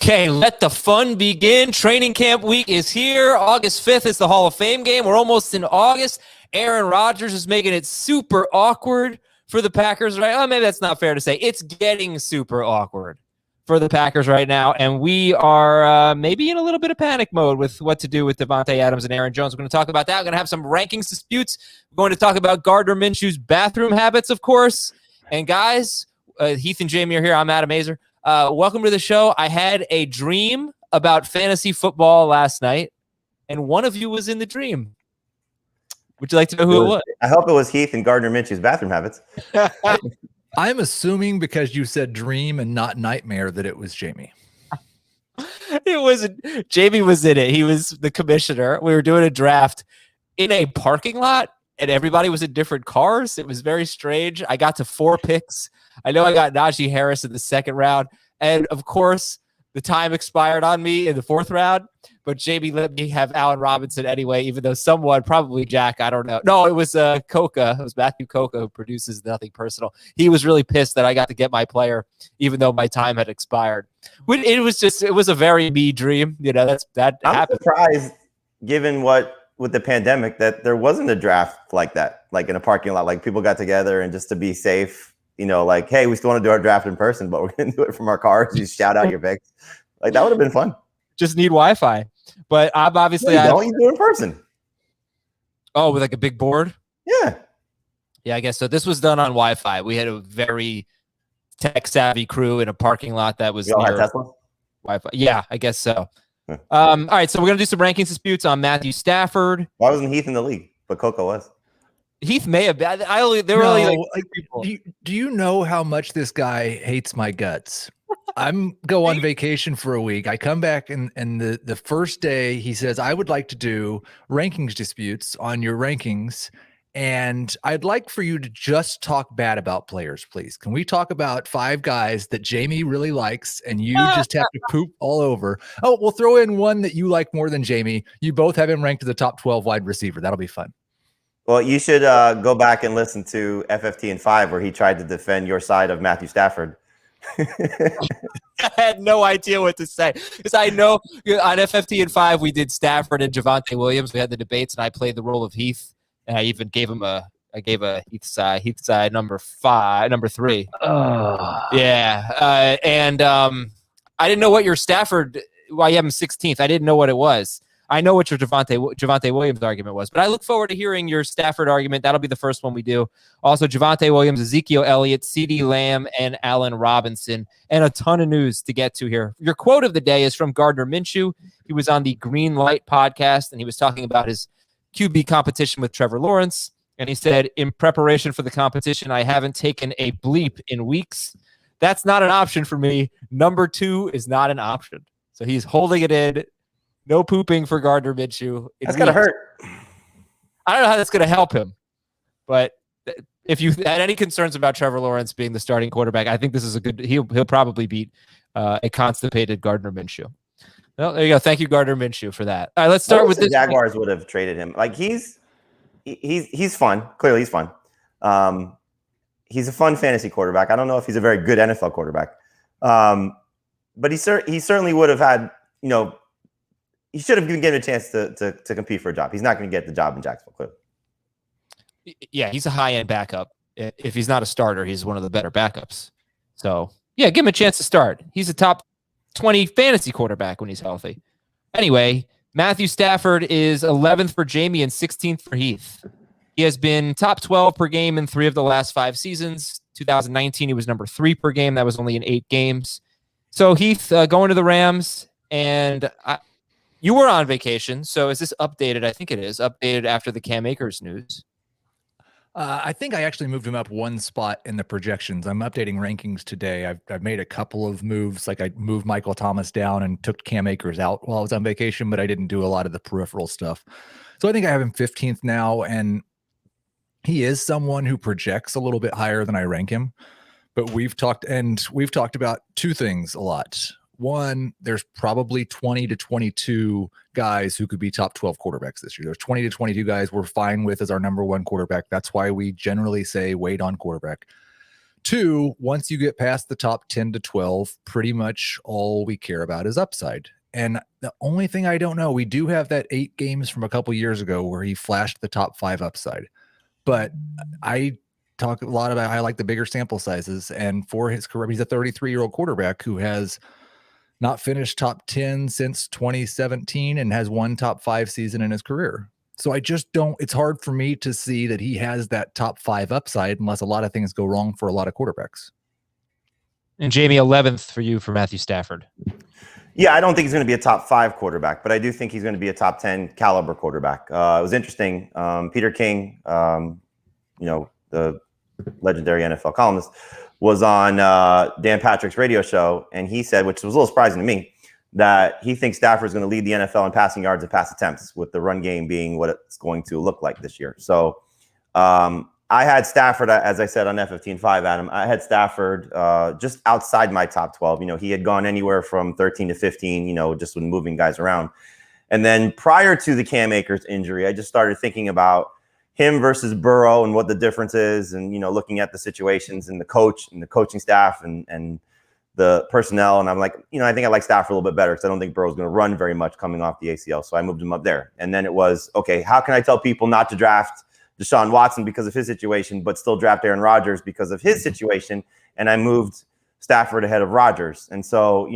Okay, let the fun begin. Training camp week is here. August 5th is the Hall of Fame game. We're almost in August. Aaron Rodgers is making it super awkward for the Packers, right? Oh, maybe that's not fair to say. It's getting super awkward for the Packers right now, and we are maybe in a little bit of panic mode with what to do with Davante Adams and Aaron Jones. We're going to talk about that. We're going to have some rankings disputes. We're going to talk about Gardner Minshew's bathroom habits, of course. And guys, Heath and Jamie are here. I'm Adam Azer. Welcome to the show. I had a dream about fantasy football last night, and one of you was in the dream. Would you like to know who it was? I hope it was Heath and Gardner Minshew's bathroom habits. I'm assuming because you said dream and not nightmare that it was Jamie. It wasn't. Jamie was in it. He was the commissioner. We were doing a draft in a parking lot, and everybody was in different cars. It was very strange. I got to 4 picks. I know I got Najee Harris in the second round. And, of course, the time expired on me in the 4th round. But Jamie let me have Allen Robinson anyway, even though someone, probably Jack, I don't know. No, it was Coca. It was Matthew Coca who produces Nothing Personal. He was really pissed that I got to get my player, even though my time had expired. It was a very me dream. You know, that I'm happened. surprised, given with the pandemic, that there wasn't a draft like that, like in a parking lot. Like people got together and just to be safe, you know, like, hey, we still want to do our draft in person, but we're going to do it from our cars. You shout out your picks. Like, that would have been fun. Just need Wi-Fi. But I'm obviously... Don't you do it in person? Oh, with like a big board? Yeah. Yeah, I guess so. This was done on Wi-Fi. We had a very tech-savvy crew in a parking lot that was near Tesla? Wi-Fi. Yeah, I guess so. All right, so we're going to do some rankings disputes on Matthew Stafford. Why wasn't Heath in the league? But Coco was. Heath may have been. Do you know how much this guy hates my guts? I'm go on vacation for a week. I come back and the first day he says, I would like to do rankings disputes on your rankings. And I'd like for you to just talk bad about players, please. Can we talk about 5 guys that Jamie really likes and you just have to poop all over? Oh, we'll throw in one that you like more than Jamie. You both have him ranked as a top 12 wide receiver. That'll be fun. Well, you should go back and listen to FFT and 5 where he tried to defend your side of Matthew Stafford. I had no idea what to say because I know on FFT and 5 we did Stafford and Javonte Williams. We had the debates and I played the role of Heath, and I even gave him a Heath side number 3. Yeah, and I didn't know what your Stafford. Why you have him 16th? I didn't know what it was. I know what your Javonte Williams argument was, but I look forward to hearing your Stafford argument. That'll be the first one we do. Also, Javonte Williams, Ezekiel Elliott, CeeDee Lamb, and Allen Robinson, and a ton of news to get to here. Your quote of the day is from Gardner Minshew. He was on the Green Light podcast, and he was talking about his QB competition with Trevor Lawrence, and he said, in preparation for the competition, I haven't taken a bleep in weeks. That's not an option for me. Number 2 is not an option. So he's holding it in. No pooping for Gardner Minshew. That's going to hurt. I don't know how that's going to help him. But if you had any concerns about Trevor Lawrence being the starting quarterback, I think this is a good – he'll probably beat a constipated Gardner Minshew. Well, there you go. Thank you, Gardner Minshew, for that. All right, let's start with this. The Jaguars would have traded him. Like, he's fun. Clearly, he's fun. He's a fun fantasy quarterback. I don't know if he's a very good NFL quarterback. But he certainly would have had, you know, he should have been given a chance to compete for a job. He's not going to get the job in Jacksonville, clearly. Yeah, he's a high-end backup. If he's not a starter, he's one of the better backups. So, yeah, give him a chance to start. He's a top 20 fantasy quarterback when he's healthy. Anyway, Matthew Stafford is 11th for Jamie and 16th for Heath. He has been top 12 per game in 3 of the last 5 seasons. 2019, he was number 3 per game. That was only in 8 games. So, Heath, going to the Rams, and you were on vacation, so is this updated? I think it is updated after the Cam Akers news. I think I actually moved him up 1 spot in the projections. I'm updating rankings today. I've made a couple of moves, like I moved Michael Thomas down and took Cam Akers out while I was on vacation, but I didn't do a lot of the peripheral stuff. So I think I have him 15th now, and he is someone who projects a little bit higher than I rank him. But we've talked about 2 things a lot. One, there's probably 20 to 22 guys who could be top 12 quarterbacks this year. There's 20 to 22 guys we're fine with as our number 1 quarterback. That's why we generally say wait on quarterback. Two, once you get past the top 10 to 12, pretty much all we care about is upside. And the only thing I don't know, we do have that 8 games from a couple years ago where he flashed the top 5 upside. But I talk a lot about, I like the bigger sample sizes. And for his career, he's a 33-year-old quarterback who has not finished top 10 since 2017 and has one top 5 season in his career. So I just don't, it's hard for me to see that he has that top 5 upside unless a lot of things go wrong for a lot of quarterbacks. And Jamie, 11th for you for Matthew Stafford. Yeah, I don't think he's going to be a top 5 quarterback, but I do think he's going to be a top 10 caliber quarterback. It was interesting. Peter King, the legendary NFL columnist, was on Dan Patrick's radio show, and he said, which was a little surprising to me, that he thinks Stafford's going to lead the NFL in passing yards and pass attempts, with the run game being what it's going to look like this year. So I had Stafford, as I said on F15.5, Adam. I had Stafford just outside my top 12. He had gone anywhere from 13 to 15, just when moving guys around. And then prior to the Cam Akers injury, I just started thinking about him versus Burrow and what the difference is, and looking at the situations and the coach and the coaching staff and the personnel. And I'm like, I think I like Stafford a little bit better because I don't think Burrow's going to run very much coming off the ACL. So I moved him up there. And then it was, okay, how can I tell people not to draft Deshaun Watson because of his situation, but still draft Aaron Rodgers because of his situation? And I moved Stafford ahead of Rodgers. And so,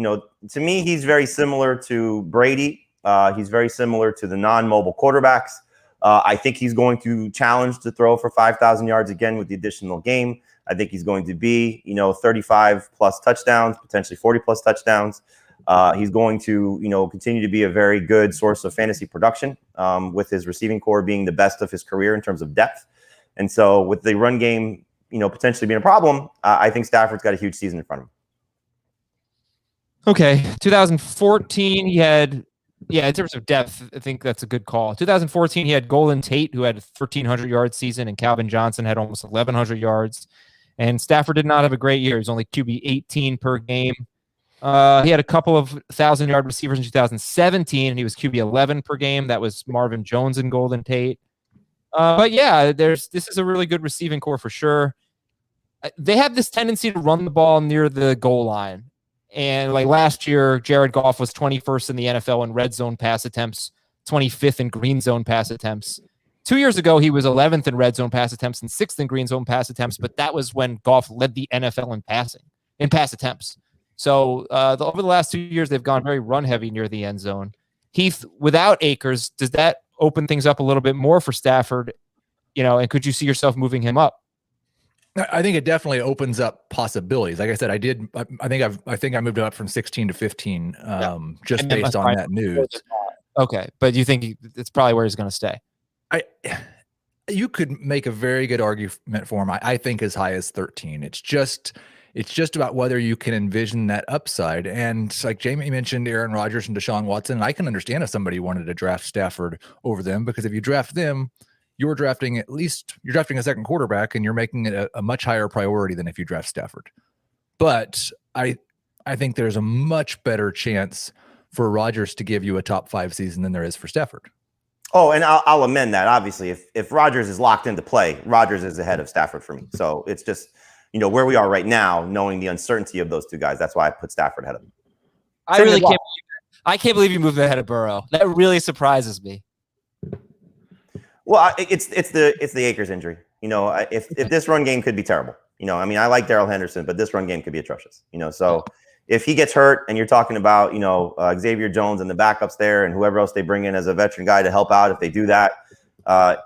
to me, he's very similar to Brady. He's very similar to the non-mobile quarterbacks. I think he's going to challenge to throw for 5,000 yards again with the additional game. I think he's going to be, 35 plus touchdowns, potentially 40 plus touchdowns. He's going to, continue to be a very good source of fantasy production, with his receiving core being the best of his career in terms of depth. And so with the run game, potentially being a problem, I think Stafford's got a huge season in front of him. Okay. 2014, he had, in terms of depth, I think that's a good call. 2014, he had Golden Tate, who had a 1,300-yard season, and Calvin Johnson had almost 1,100 yards. And Stafford did not have a great year. He was only QB 18 per game. He had a couple of 1,000-yard receivers in 2017, and he was QB 11 per game. That was Marvin Jones and Golden Tate. But yeah, this is a really good receiving core for sure. They have this tendency to run the ball near the goal line. And like last year, Jared Goff was 21st in the NFL in red zone pass attempts, 25th in green zone pass attempts. 2 years ago, he was 11th in red zone pass attempts and 6th in green zone pass attempts, but that was when Goff led the NFL in pass attempts. So over the last 2 years, they've gone very run heavy near the end zone. Heath, without Akers, does that open things up a little bit more for Stafford? And could you see yourself moving him up? I think it definitely opens up possibilities. Like I said, I think I moved him up from 16 to 15, just based on that news. Okay, but you think it's probably where he's going to stay? You could make a very good argument for him. I think as high as 13. It's just about whether you can envision that upside. And like Jamie mentioned, Aaron Rodgers and Deshaun Watson, I can understand if somebody wanted to draft Stafford over them, because if you draft them, you're drafting a second quarterback, and you're making it a much higher priority than if you draft Stafford. But I think there's a much better chance for Rodgers to give you a top 5 season than there is for Stafford. Oh, and I'll amend that. Obviously, if Rodgers is locked into play, Rodgers is ahead of Stafford for me. So it's just, where we are right now, knowing the uncertainty of those two guys. That's why I put Stafford ahead of him. I can't believe you moved ahead of Burrow. That really surprises me. Well, it's the Akers injury. If this run game could be terrible. I like Darrell Henderson, but this run game could be atrocious. So if he gets hurt, and you're talking about, Xavier Jones and the backups there, and whoever else they bring in as a veteran guy to help out, if they do that,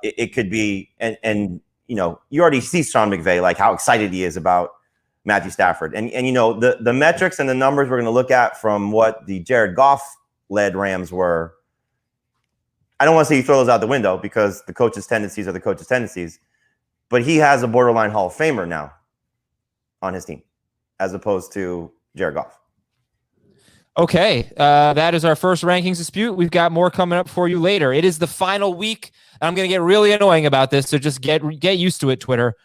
it could be. And you already see Sean McVay, like how excited he is about Matthew Stafford, and the metrics and the numbers we're going to look at from what the Jared Goff led Rams were. I don't want to say you throw those out the window, because the coach's tendencies are the coach's tendencies, but he has a borderline Hall of Famer now on his team, as opposed to Jared Goff. Okay, that is our first rankings dispute. We've got more coming up for you later. It is the final week. I'm going to get really annoying about this, so just get used to it, Twitter.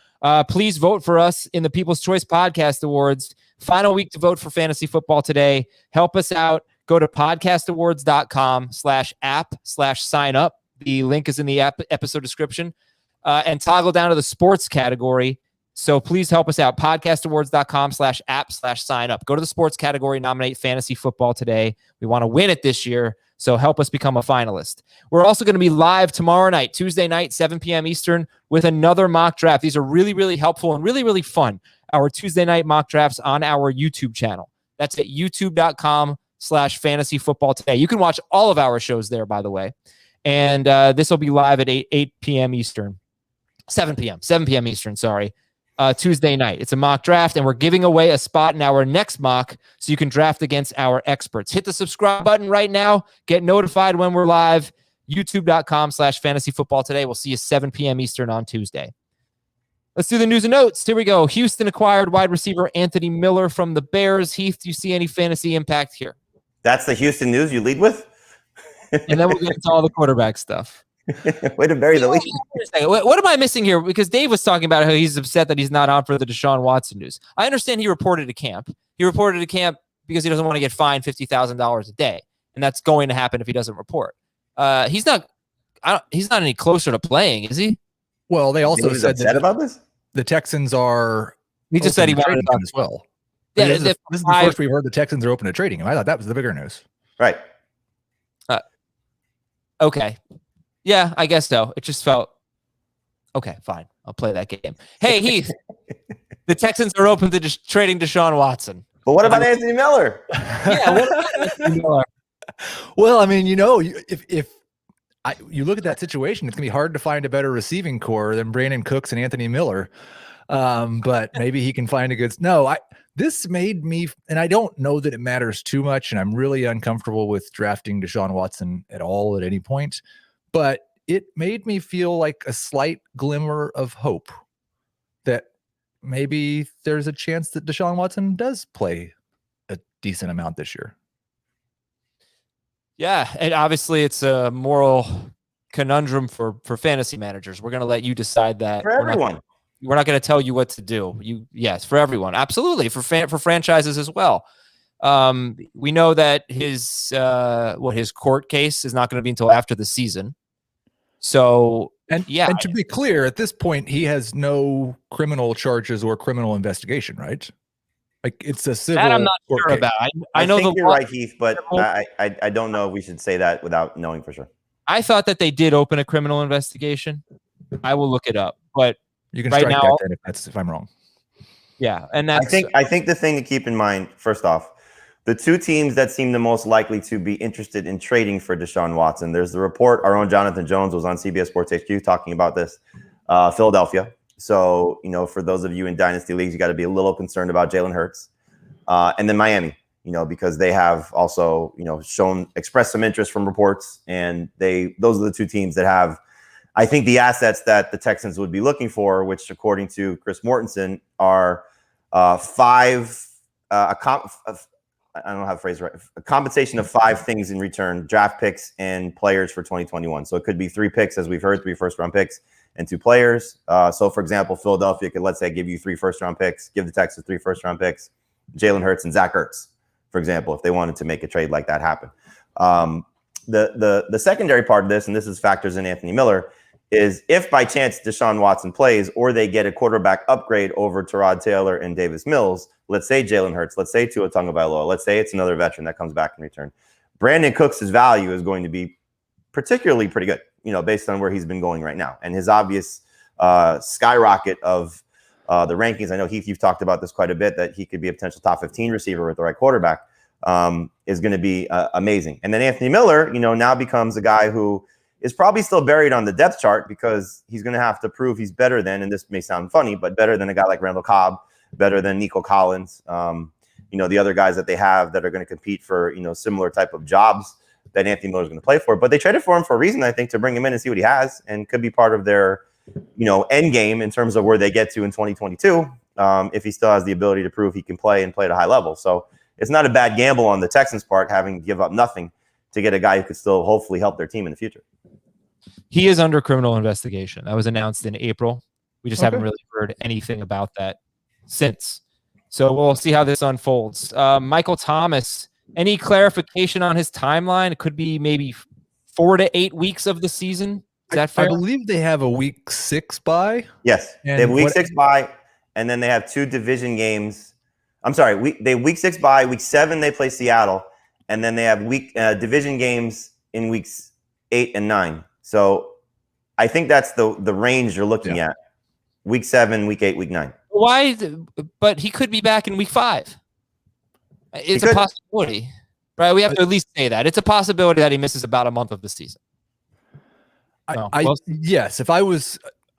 Please vote for us in the People's Choice Podcast Awards. Final week to vote for fantasy football today. Help us out. Go to podcastawards.com/app/sign up. The link is in the episode description. And toggle down to the sports category. So please help us out. podcastawards.com/app/sign up. Go to the sports category, nominate fantasy football today. We want to win it this year. So help us become a finalist. We're also going to be live tomorrow night, Tuesday night, 7 p.m. Eastern, with another mock draft. These are really, really helpful and really, really fun. Our Tuesday night mock drafts on our YouTube channel. That's at youtube.com/fantasy football today. You can watch all of our shows there, by the way. And this will be live at 8 p.m. Eastern. 7 p.m. Eastern, sorry. Tuesday night. It's a mock draft, and we're giving away a spot in our next mock so you can draft against our experts. Hit the subscribe button right now. Get notified when we're live. YouTube.com/fantasy football today. We'll see you 7 p.m. Eastern on Tuesday. Let's do the news and notes. Here we go. Houston acquired wide receiver Anthony Miller from the Bears. Heath, do you see any fantasy impact here? That's the Houston news you lead with? And then we'll get into all the quarterback stuff. Way to bury the lead. What am I missing here? Because Dave was talking about how he's upset that he's not on for the Deshaun Watson news. I understand he reported to camp. He reported to camp because he doesn't want to get fined $50,000 a day, and that's going to happen if he doesn't report. He's not any closer to playing, is he? Well, they also said that about this. The Texans are. He just said he wanted him as well. Yeah, this is the first we've heard the Texans are open to trading him. I thought that was the bigger news. Right. Okay. Yeah, I guess so. It just felt okay. Fine, I'll play that game. Hey, Heath, the Texans are open to just trading Deshaun Watson. But what about Anthony Miller? Yeah, what about Anthony Miller? Well, I mean, if you look at that situation, it's gonna be hard to find a better receiving core than Brandon Cooks and Anthony Miller. But maybe he can find a good. No, this made me, and I don't know that it matters too much, and I'm really uncomfortable with drafting Deshaun Watson at all at any point. But it made me feel like a slight glimmer of hope that maybe there's a chance that Deshaun Watson does play a decent amount this year. Yeah, and obviously it's a moral conundrum for fantasy managers. We're going to let you decide that. For everyone. We're not going to tell you what to do. Yes, for everyone. Absolutely. For franchises as well. We know that his court case is not going to be until after the season. So, and to be clear, at this point, he has no criminal charges or criminal investigation, right? Like it's a civil. That I'm not sure case. about. I know you're right, Heath, but I don't know if we should say that without knowing for sure. I thought that they did open a criminal investigation. I will look it up, but you can strike that if I'm wrong. Yeah, and that's. I think the thing to keep in mind, first off, the two teams that seem the most likely to be interested in trading for Deshaun Watson. There's the report. Our own Jonathan Jones was on CBS Sports HQ talking about this. Philadelphia. So, for those of you in dynasty leagues, you got to be a little concerned about Jalen Hurts. And then Miami, because they have also, expressed some interest from reports. And those are the two teams that have, I think, the assets that the Texans would be looking for, which, according to Chris Mortensen, are I don't know how to phrase it right. A compensation of 5 things in return: draft picks and players for 2021. So it could be 3 picks, as we've heard, 3 first-round picks and 2 players. So, for example, Philadelphia could, let's say, give you 3 first-round picks, give the Texans 3 first-round picks, Jalen Hurts and Zach Ertz, for example, if they wanted to make a trade like that happen. The secondary part of this, and this is factors in Anthony Miller, is if by chance Deshaun Watson plays or they get a quarterback upgrade over Tyrod Taylor and Davis Mills, let's say Jalen Hurts, let's say Tua Tagovailoa, let's say it's another veteran that comes back in return, Brandon Cooks' value is going to be particularly pretty good, based on where he's been going right now. And his obvious skyrocket of the rankings, I know, Heath, you've talked about this quite a bit, that he could be a potential top 15 receiver with the right quarterback, is going to be amazing. And then Anthony Miller, now becomes a guy who is probably still buried on the depth chart because he's going to have to prove he's better than, and this may sound funny, but better than a guy like Randall Cobb, better than Nico Collins, the other guys that they have that are going to compete for, similar type of jobs that Anthony Miller is going to play for. But they traded for him for a reason, I think, to bring him in and see what he has, and could be part of their, end game in terms of where they get to in 2022, if he still has the ability to prove he can play and play at a high level. So it's not a bad gamble on the Texans' part, having to give up nothing to get a guy who could still hopefully help their team in the future. He is under criminal investigation. That was announced in April. We just haven't really heard anything about that since. So we'll see how this unfolds. Michael Thomas, any clarification on his timeline? It could be maybe 4 to 8 weeks of the season. Is that fair? I believe they have a week 6 bye. Yes, they have a week 6 bye. and then they have 2 division games. I'm sorry, they week 6 bye. Week 7 they play Seattle, and then they have division games in weeks 8 and 9. So I think that's the range you're looking at. Week 7, week 8, week 9. Why? But he could be back in week 5. It's a possibility, right? We have to at least say that it's a possibility that he misses about a month of the season. Yes,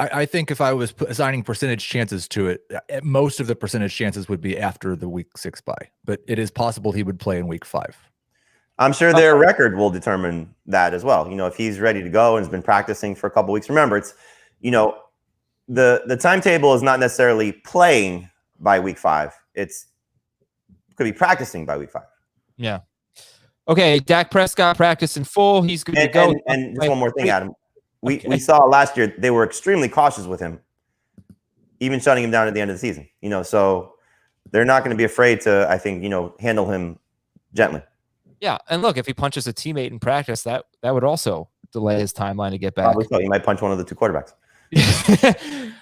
I think if I was assigning percentage chances to it, most of the percentage chances would be after the week 6 bye, but it is possible he would play in week 5. I'm sure their record will determine that as well. If he's ready to go and has been practicing for a couple weeks. Remember, it's, the timetable is not necessarily playing by week 5. It could be practicing by week 5. Yeah. Okay. Dak Prescott practiced in full. He's good to go. And just one more thing, Adam. We saw last year they were extremely cautious with him, even shutting him down at the end of the season. So they're not going to be afraid to, I think, handle him gently. Yeah, and look, if he punches a teammate in practice, that would also delay his timeline to get back. Probably so. He might punch one of the 2 quarterbacks.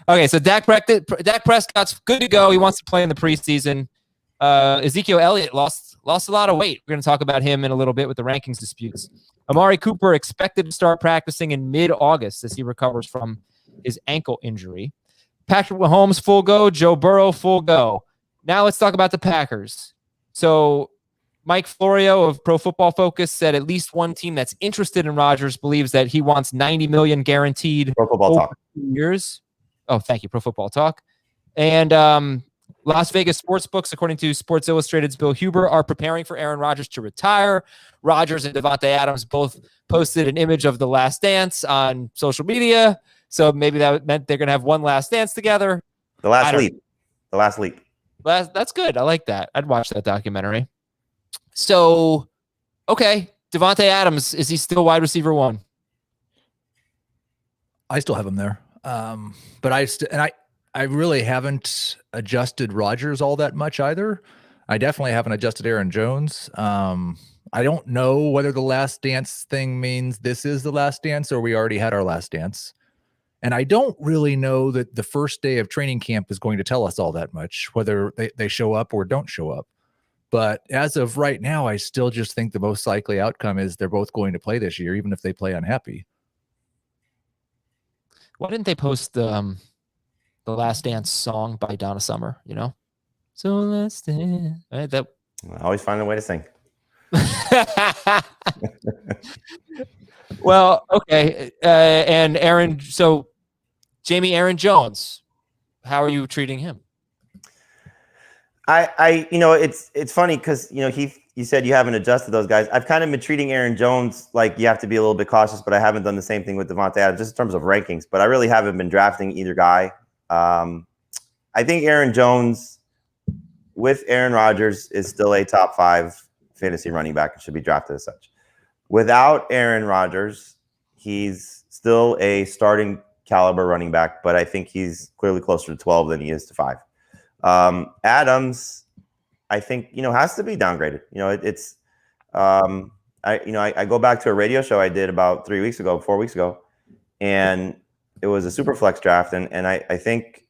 Okay, so Dak Prescott's good to go. He wants to play in the preseason. Ezekiel Elliott lost a lot of weight. We're going to talk about him in a little bit with the rankings disputes. Amari Cooper expected to start practicing in mid-August as he recovers from his ankle injury. Patrick Mahomes, full go. Joe Burrow, full go. Now let's talk about the Packers. So Mike Florio of Pro Football Focus said at least one team that's interested in Rodgers believes that he wants $90 million guaranteed Pro Football Talk. 2 years. Oh, thank you, Pro Football Talk. And Las Vegas sportsbooks, according to Sports Illustrated's Bill Huber, are preparing for Aaron Rodgers to retire. Rodgers and Davante Adams both posted an image of the Last Dance on social media, so maybe that meant they're going to have one Last Dance together. The Last Leap. The Last Leap. That's good. I like that. I'd watch that documentary. So, okay, Davante Adams, is he still wide receiver 1? I still have him there, but I really haven't adjusted Rodgers all that much either. I definitely haven't adjusted Aaron Jones. I don't know whether the Last Dance thing means this is the Last Dance or we already had our Last Dance. And I don't really know that the first day of training camp is going to tell us all that much, whether they show up or don't show up. But as of right now, I still just think the most likely outcome is they're both going to play this year, even if they play unhappy. Why didn't they post the Last Dance song by Donna Summer? So let's dance. Right, that I always find a way to sing. Well, okay, and Aaron. So Aaron Jones, how are you treating him? It's funny because you said you haven't adjusted those guys. I've kind of been treating Aaron Jones like you have to be a little bit cautious, but I haven't done the same thing with Davante Adams just in terms of rankings. But I really haven't been drafting either guy. I think Aaron Jones with Aaron Rodgers is still a top 5 fantasy running back and should be drafted as such. Without Aaron Rodgers, he's still a starting caliber running back, but I think he's clearly closer to 12 than he is to 5. Adams, I think, has to be downgraded. I go back to a radio show I did about 4 weeks ago, and it was a super flex draft. And I think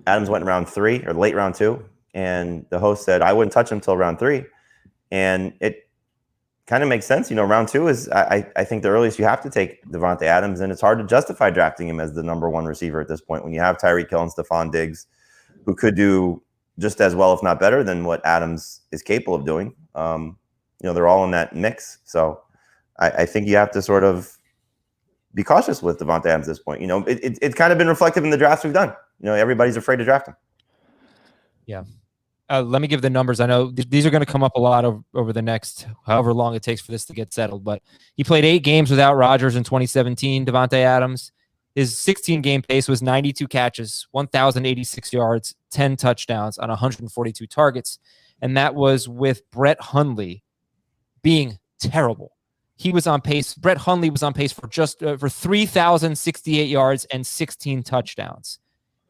Adams went in round 3 or late round 2. And the host said, I wouldn't touch him till round 3. And it kind of makes sense. Round 2 is, I think, the earliest you have to take Davante Adams, and it's hard to justify drafting him as the number 1 receiver at this point when you have Tyreek Hill and Stephon Diggs, who could do just as well, if not better, than what Adams is capable of doing. They're all in that mix. So I think you have to sort of be cautious with Davante Adams at this point. It's kind of been reflective in the drafts we've done. Everybody's afraid to draft him. Yeah. Let me give the numbers. I know these are going to come up a lot over the next however long it takes for this to get settled. But he played 8 games without Rodgers in 2017, Davante Adams. His 16-game pace was 92 catches, 1,086 yards, 10 touchdowns on 142 targets. And that was with Brett Hundley being terrible. He was on pace. Brett Hundley was on pace for just for 3,068 yards and 16 touchdowns.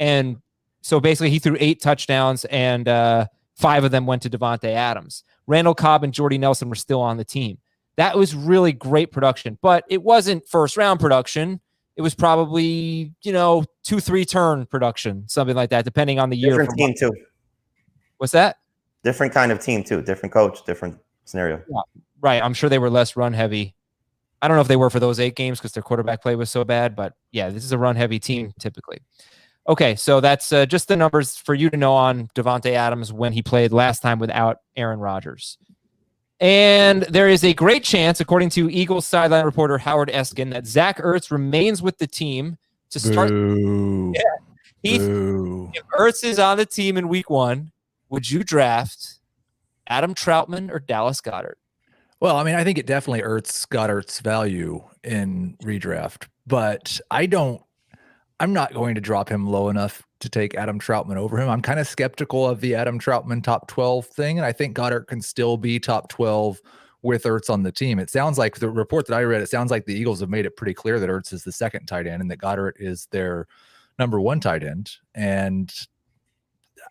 And so basically he threw 8 touchdowns and 5 of them went to Davante Adams. Randall Cobb and Jordy Nelson were still on the team. That was really great production, but it wasn't first-round production. it was probably, 2-3 turn production, something like that, depending on the year. Different team too. What's that? Different kind of team too. Different coach, different scenario. Yeah, right. I'm sure they were less run heavy. I don't know if they were for those 8 games because their quarterback play was so bad, but yeah, this is a run heavy team typically. Okay, so that's just the numbers for you to know on Davante Adams when he played last time without Aaron Rodgers. And there is a great chance, according to Eagles sideline reporter Howard Eskin, that Zach Ertz remains with the team to start. Boo. Yeah. If Ertz is on the team in week 1, would you draft Adam Troutman or Dallas Goedert? Well, I mean, I think it definitely Goddard's value in redraft, but I'm not going to drop him low enough to take Adam Troutman over him. I'm kind of skeptical of the Adam Troutman top 12 thing, and I think Goddard can still be top 12 with Ertz on the team. It sounds like the report that I read, it sounds like the Eagles have made it pretty clear that Ertz is the second tight end and that Goddard is their number 1 tight end. And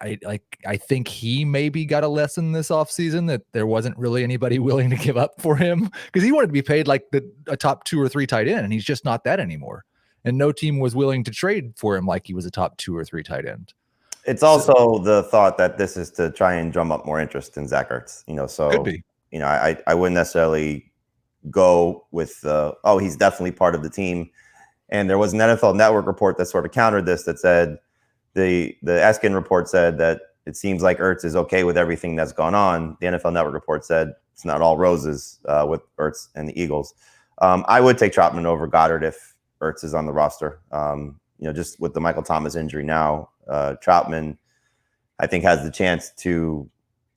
I think he maybe got a lesson this offseason that there wasn't really anybody willing to give up for him because he wanted to be paid like a top 2 or 3 tight end, and he's just not that anymore. And no team was willing to trade for him like he was a top 2 or 3 tight end. It's also the thought that this is to try and drum up more interest in Zach Ertz. So could be. I wouldn't necessarily go with he's definitely part of the team. And there was an NFL Network report that sort of countered this that said the Eskin report said that it seems like Ertz is okay with everything that's gone on. The NFL Network report said it's not all roses with Ertz and the Eagles. I would take Troutman over Goddard if Ertz is on the roster. Just with the Michael Thomas injury now, Troutman, I think, has the chance to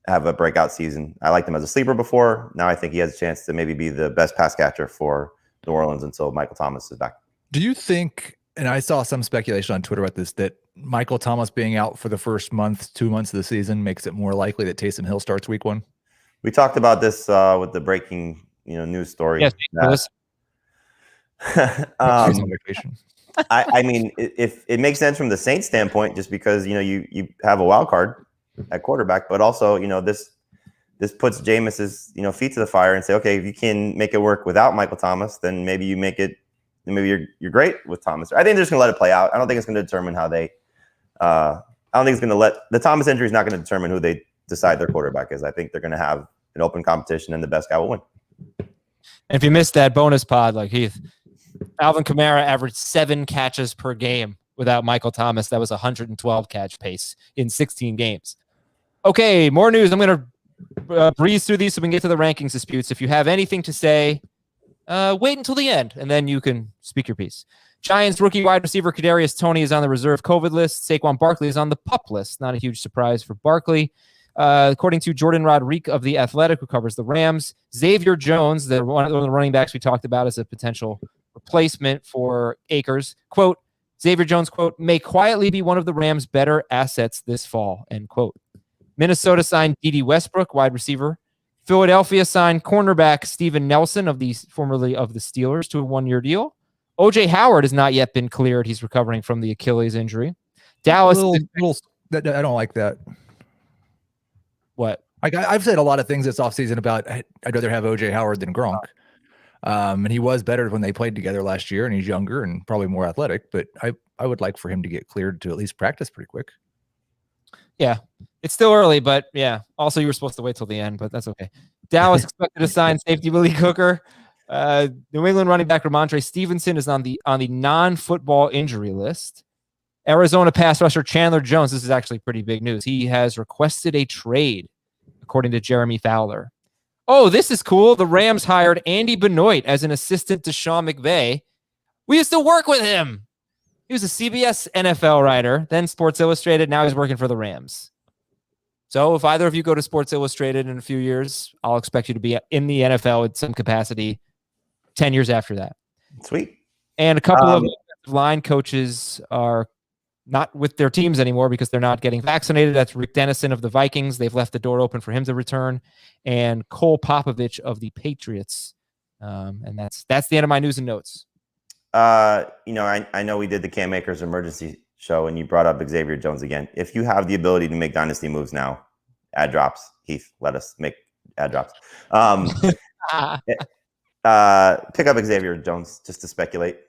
have a breakout season. I liked him as a sleeper before. Now I think he has a chance to maybe be the best pass catcher for New Orleans until Michael Thomas is back. Do you think, and I saw some speculation on Twitter about this, that Michael Thomas being out for the first 2 months of the season makes it more likely that Taysom Hill starts week 1? We talked about this with the breaking news story. Yes, I mean, if it makes sense from the Saints standpoint, just because you have a wild card at quarterback, but also this puts Jameis's feet to the fire and say, okay, if you can make it work without Michael Thomas, then maybe you make it. Maybe you're great with Thomas. I think they're just gonna let it play out. I don't think it's gonna determine how they. I don't think it's gonna let the Thomas injury is not gonna determine who they decide their quarterback is. I think they're gonna have an open competition and the best guy will win. And if you missed that bonus pod, like Heath, Alvin Kamara averaged 7 catches per game without Michael Thomas. That was 112 catch pace in 16 games. Okay, more news. I'm going to breeze through these so we can get to the rankings disputes. If you have anything to say, wait until the end, and then you can speak your piece. Giants rookie wide receiver Kadarius Toney is on the reserve COVID list. Saquon Barkley is on the PUP list. Not a huge surprise for Barkley. According to Jordan Rodriguez of The Athletic, who covers the Rams, Xavier Jones, one of the running backs we talked about as a potential replacement for Akers, quote, Xavier Jones, quote, may quietly be one of the Rams' better assets this fall, end quote. Minnesota signed D.D. Westbrook, wide receiver. Philadelphia signed cornerback Steven Nelson, formerly of the Steelers, to a 1-year deal. O.J. Howard has not yet been cleared. He's recovering from the Achilles injury. Dallas. I don't like that. What? I've said a lot of things this offseason about I'd rather have O.J. Howard than Gronk. And he was better when they played together last year, and he's younger and probably more athletic. But I would like for him to get cleared to at least practice pretty quick. Yeah, it's still early, but yeah. Also, you were supposed to wait till the end, but that's okay. Dallas expected to sign safety Willie Cooker. New England running back Ramondre Stevenson is on the non-football injury list. Arizona pass rusher Chandler Jones, this is actually pretty big news. He has requested a trade, according to Jeremy Fowler. Oh, this is cool. The Rams hired Andy Benoit as an assistant to Sean McVay. We used to work with him. He was a CBS NFL writer, then Sports Illustrated. Now he's working for the Rams. So if either of you go to Sports Illustrated in a few years, I'll expect you to be in the NFL in some capacity 10 years after that. Sweet. And a couple of line coaches are not with their teams anymore because they're not getting vaccinated. That's Rick Dennison of the Vikings. They've left the door open for him to return. And Cole Popovich of the Patriots. And that's the end of my news and notes. I know we did the Cam Akers emergency show and you brought up Xavier Jones again. If you have the ability to make dynasty moves now, add drops. Heath, let us make add drops. Pick up Xavier Jones just to speculate.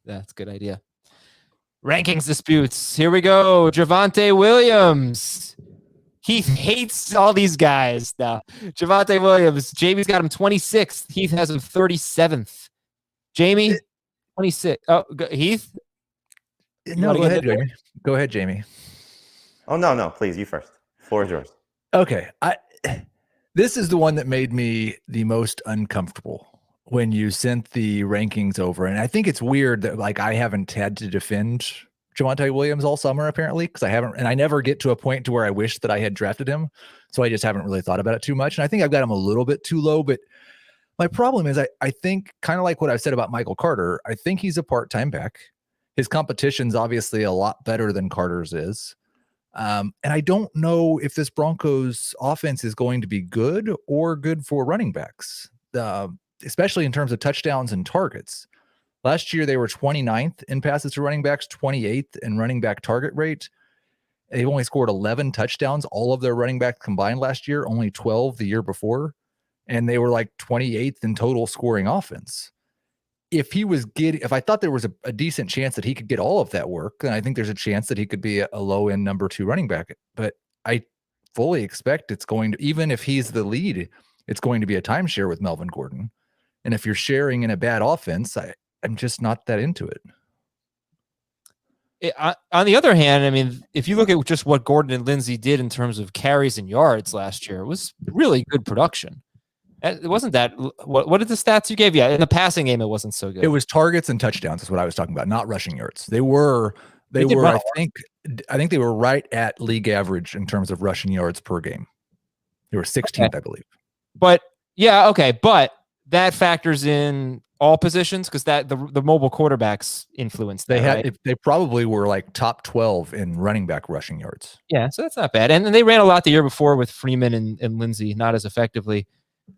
That's a good idea. Rankings disputes. Here we go. Javonte Williams. Heath hates all these guys now. Javonte Williams. Jamie's got him 26th. Heath has him 37th. Jamie, 26. Oh, Heath? No, go ahead, Jamie. Go ahead, Jamie. Oh, no, please. You first. Floor is yours. Okay. This is the one that made me the most uncomfortable when you sent the rankings over. And I think it's weird that like I haven't had to defend Javonte Williams all summer, apparently, because I haven't, and I never get to a point to where I wish that I had drafted him. So I just haven't really thought about it too much. And I think I've got him a little bit too low, but my problem is I think kind of like what I've said about Michael Carter, I think he's a part-time back. His competition's obviously a lot better than Carter's is. And I don't know if this Broncos offense is going to be good or good for running backs, especially in terms of touchdowns and targets. Last year, they were 29th in passes to running backs, 28th in running back target rate. They've only scored 11 touchdowns, all of their running backs combined last year, only 12 the year before. And they were like 28th in total scoring offense. If I thought there was a decent chance that he could get all of that work, then I think there's a chance that he could be a low end number 2 running back. But I fully expect it's going to, even if he's the lead, it's going to be a timeshare with Melvin Gordon. And if you're sharing in a bad offense, I'm just not that into it. On the other hand, I mean, if you look at just what Gordon and Lindsey did in terms of carries and yards last year, it was really good production. It wasn't that. What did the stats you gave? Yeah, in the passing game, it wasn't so good. It was targets and touchdowns is what I was talking about, not rushing yards. They were. I think they were right at league average in terms of rushing yards per game. They were 16th, okay. I believe. But yeah, okay, but that factors in all positions because that the mobile quarterbacks influenced. They probably were like top 12 in running back rushing yards. Yeah, so that's not bad. And then they ran a lot the year before with Freeman and Lindsey, not as effectively.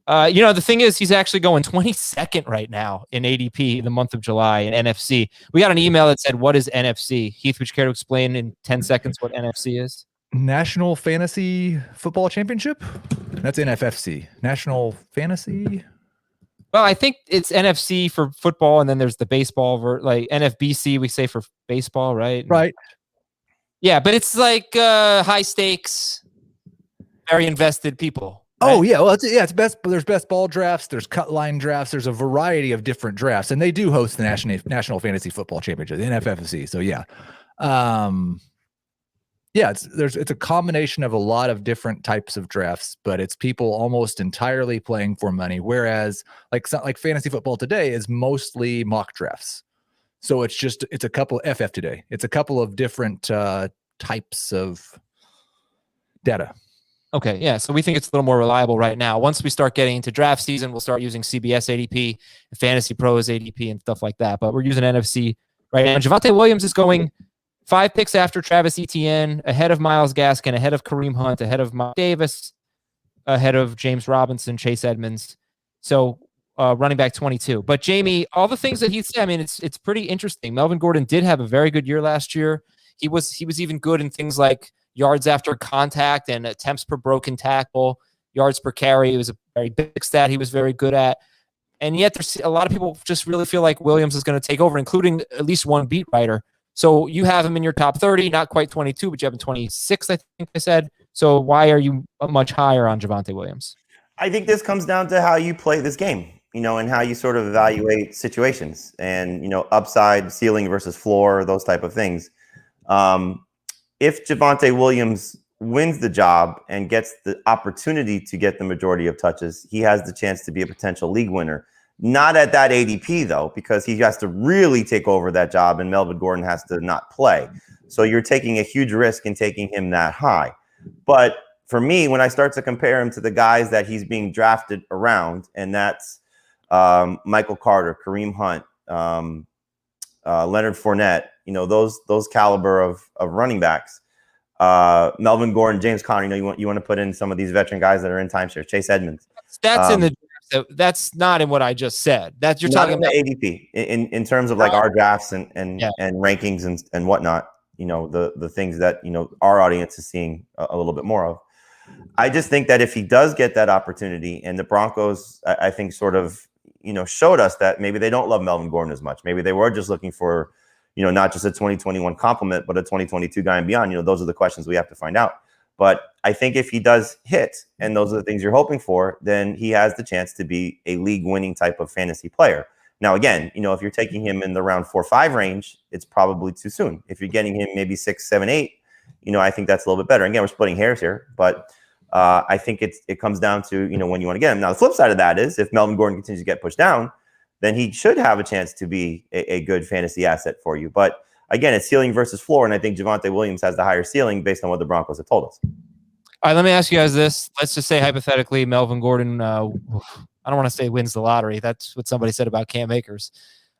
The thing is, he's actually going 22nd right now in ADP the month of July in NFC. We got an email that said, "What is NFC?" Heath, would you care to explain in 10 seconds what NFC is? National Fantasy Football Championship. That's NFFC. National Fantasy. Well, I think it's NFC for football, and then there's the baseball, like NFBC, we say for baseball, right? Right. Yeah, but it's like high stakes, very invested people. Right? Oh yeah, well it's best. There's best ball drafts. There's cut line drafts. There's a variety of different drafts, and they do host the National Fantasy Football Championship, the NFFC. So yeah, it's a combination of a lot of different types of drafts, but it's people almost entirely playing for money. Whereas like fantasy football today is mostly mock drafts. So it's a couple FF today. It's a couple of different types of data. Okay, yeah, so we think it's a little more reliable right now. Once we start getting into draft season, we'll start using CBS ADP, Fantasy Pros ADP, and stuff like that. But we're using NFC right now. Javonte Williams is going 5 picks after Travis Etienne, ahead of Myles Gaskin, ahead of Kareem Hunt, ahead of Mike Davis, ahead of James Robinson, Chase Edmonds. So running back 22. But Jamie, all the things that he said, I mean, it's pretty interesting. Melvin Gordon did have a very good year last year. He was even good in things like yards after contact and attempts per broken tackle, yards per carry. It was a very big stat he was very good at. And yet there's a lot of people just really feel like Williams is going to take over, including at least one beat writer. So you have him in your top 30, not quite 22, but you have him 26, I think I said. So why are you much higher on Javonte Williams? I think this comes down to how you play this game, and how you sort of evaluate situations and, upside, ceiling versus floor, those type of things. If Javonte Williams wins the job and gets the opportunity to get the majority of touches, he has the chance to be a potential league winner. Not at that ADP, though, because he has to really take over that job and Melvin Gordon has to not play. So you're taking a huge risk in taking him that high. But for me, when I start to compare him to the guys that he's being drafted around, and that's Michael Carter, Kareem Hunt, Leonard Fournette, those caliber of running backs, Melvin Gordon, James Conner, you want to put in some of these veteran guys that are in timeshare, Chase Edmonds. That's in the draft. That's not in what I just said. That you're talking about the ADP in terms of like our drafts and rankings and whatnot. The things that our audience is seeing a little bit more of. I just think that if he does get that opportunity, and the Broncos, I think sort of showed us that maybe they don't love Melvin Gordon as much. Maybe they were just looking for, not just a 2021 compliment, but a 2022 guy and beyond. Those are the questions we have to find out. But I think if he does hit, and those are the things you're hoping for, then he has the chance to be a league-winning type of fantasy player. Now, again, if you're taking him in the round 4 or 5 range, it's probably too soon. If you're getting him maybe 6, 7, 8, I think that's a little bit better. Again, we're splitting hairs here, but I think it comes down to, when you want to get him. Now, the flip side of that is if Melvin Gordon continues to get pushed down, then he should have a chance to be a good fantasy asset for you. But again, it's ceiling versus floor, and I think Javonte Williams has the higher ceiling based on what the Broncos have told us. All right, let me ask you guys this. Let's just say hypothetically Melvin Gordon, I don't want to say wins the lottery. That's what somebody said about Cam Akers.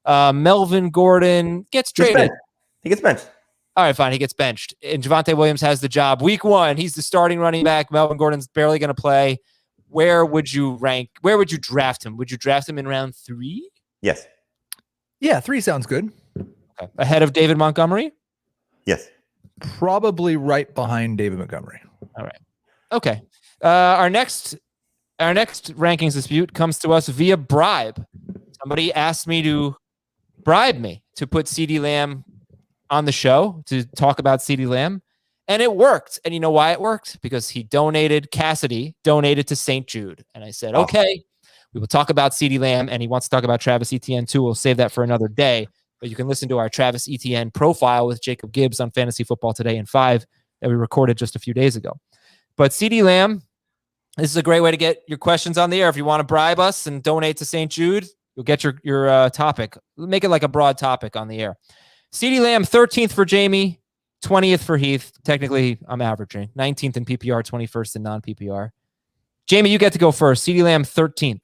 Melvin Gordon gets traded. He gets benched. All right, fine. He gets benched. And Javonte Williams has the job. Week 1, he's the starting running back. Melvin Gordon's barely going to play. Where would you draft him? Would you draft him in round 3? Yes. Yeah, 3 sounds good. Okay. Ahead of David Montgomery? Yes. Probably right behind David Montgomery. All right. Okay. Our next rankings dispute comes to us via bribe. Somebody asked me to bribe me to put CeeDee Lamb on the show to talk about CeeDee Lamb, and it worked. And you know why it worked? Because Cassidy donated to St. Jude. And I said, okay, we will talk about CeeDee Lamb, and he wants to talk about Travis Etienne too. We'll save that for another day, but you can listen to our Travis Etienne profile with Jacob Gibbs on Fantasy Football Today in 5 that we recorded just a few days ago. But CeeDee Lamb, this is a great way to get your questions on the air. If you want to bribe us and donate to St. Jude, you'll get your topic. Make it like a broad topic on the air. CeeDee Lamb, 13th for Jamie, 20th for Heath. Technically, I'm averaging. 19th in PPR, 21st in non-PPR. Jamie, you get to go first. CeeDee Lamb, 13th.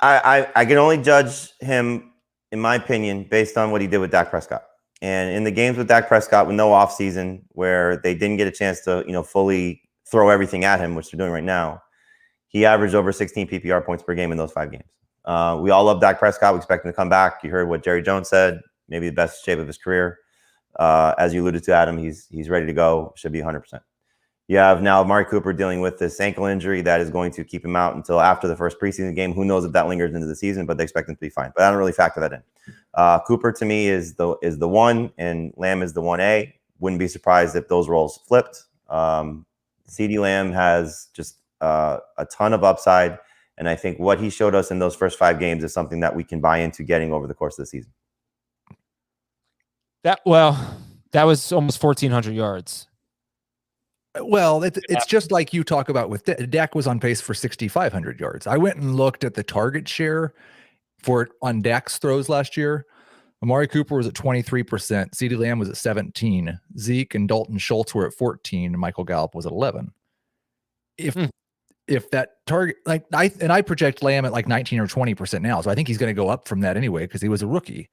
I can only judge him, in my opinion, based on what he did with Dak Prescott. And in the games with Dak Prescott with no offseason, where they didn't get a chance to, fully throw everything at him, which they're doing right now, he averaged over 16 PPR points per game in those 5 games. We all love Dak Prescott. We expect him to come back. You heard what Jerry Jones said, maybe the best shape of his career. As you alluded to, Adam, he's ready to go. Should be 100%. You have now Amari Cooper dealing with this ankle injury that is going to keep him out until after the first preseason game. Who knows if that lingers into the season, but they expect him to be fine. But I don't really factor that in. Cooper to me is the 1, and Lamb is the 1A. Wouldn't be surprised if those roles flipped. CeeDee Lamb has just a ton of upside, and I think what he showed us in those first 5 games is something that we can buy into getting over the course of the season. That was almost 1,400 yards. Well, it's just like you talk about with Dak was on pace for 6,500 yards. I went and looked at the target share for it on Dak's throws last year. Amari Cooper was at 23%. CeeDee Lamb was at 17%. Zeke and Dalton Schultz were at 14%. And Michael Gallup was at 11%. If that target, I project Lamb at like 19 or 20% now. So I think he's going to go up from that anyway, because he was a rookie.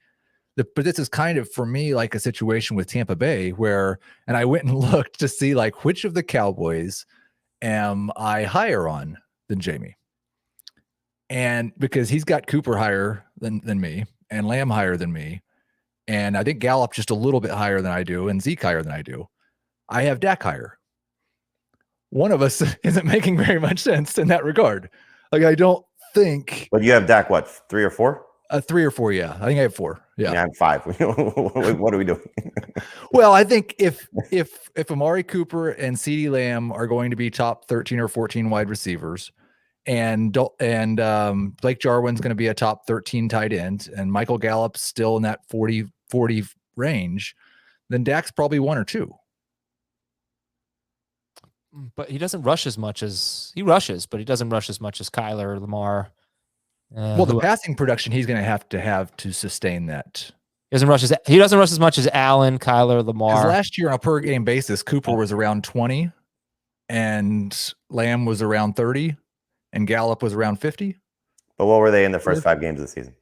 But this is kind of, for me, like a situation with Tampa Bay and I went and looked to see like which of the Cowboys am I higher on than Jamie. And because he's got Cooper higher than me and Lamb higher than me. And I think Gallup just a little bit higher than I do and Zeke higher than I do. I have Dak higher. One of us isn't making very much sense in that regard. Like, I don't think. But you have Dak, what, 3 or 4? 3 or 4, yeah. I think I have 4. Yeah, I have 5. What are we doing? Well, I think if Amari Cooper and CeeDee Lamb are going to be top 13 or 14 wide receivers, and Blake Jarwin's going to be a top 13 tight end, and Michael Gallup's still in that 40 range, then Dak's probably 1 or 2. But he doesn't rush as much as he rushes, but he doesn't rush as much as Kyler or Lamar. Well, the passing production he's going to have to sustain that. He doesn't rush as much as Allen, Kyler, Lamar. Last year on a per game basis, Cooper was around 20, and Lamb was around 30, and Gallup was around 50. But what were they in the first 5 games of the season?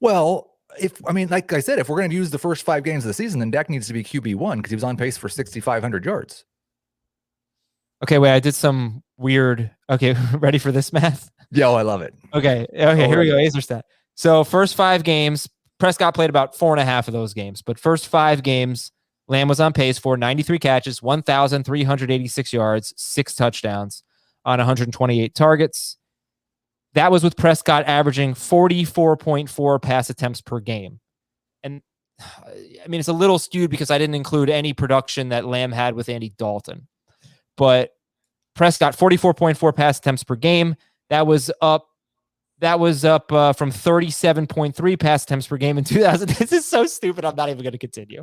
Well, like I said, if we're going to use the first 5 games of the season, then Dak needs to be QB1 because he was on pace for 6,500 yards. Okay, wait, I did some weird. Okay, ready for this math? Yeah, I love it. Okay, here we go. Acer stat. So first 5 games, Prescott played about 4.5 of those games, but first 5 games, Lamb was on pace for 93 catches, 1,386 yards, 6 touchdowns on 128 targets. That was with Prescott averaging 44.4 pass attempts per game. And I mean, it's a little skewed because I didn't include any production that Lamb had with Andy Dalton. But Prescott, 44.4 pass attempts per game. That was up from 37.3 pass attempts per game in 2000. This is so stupid. I'm not even going to continue.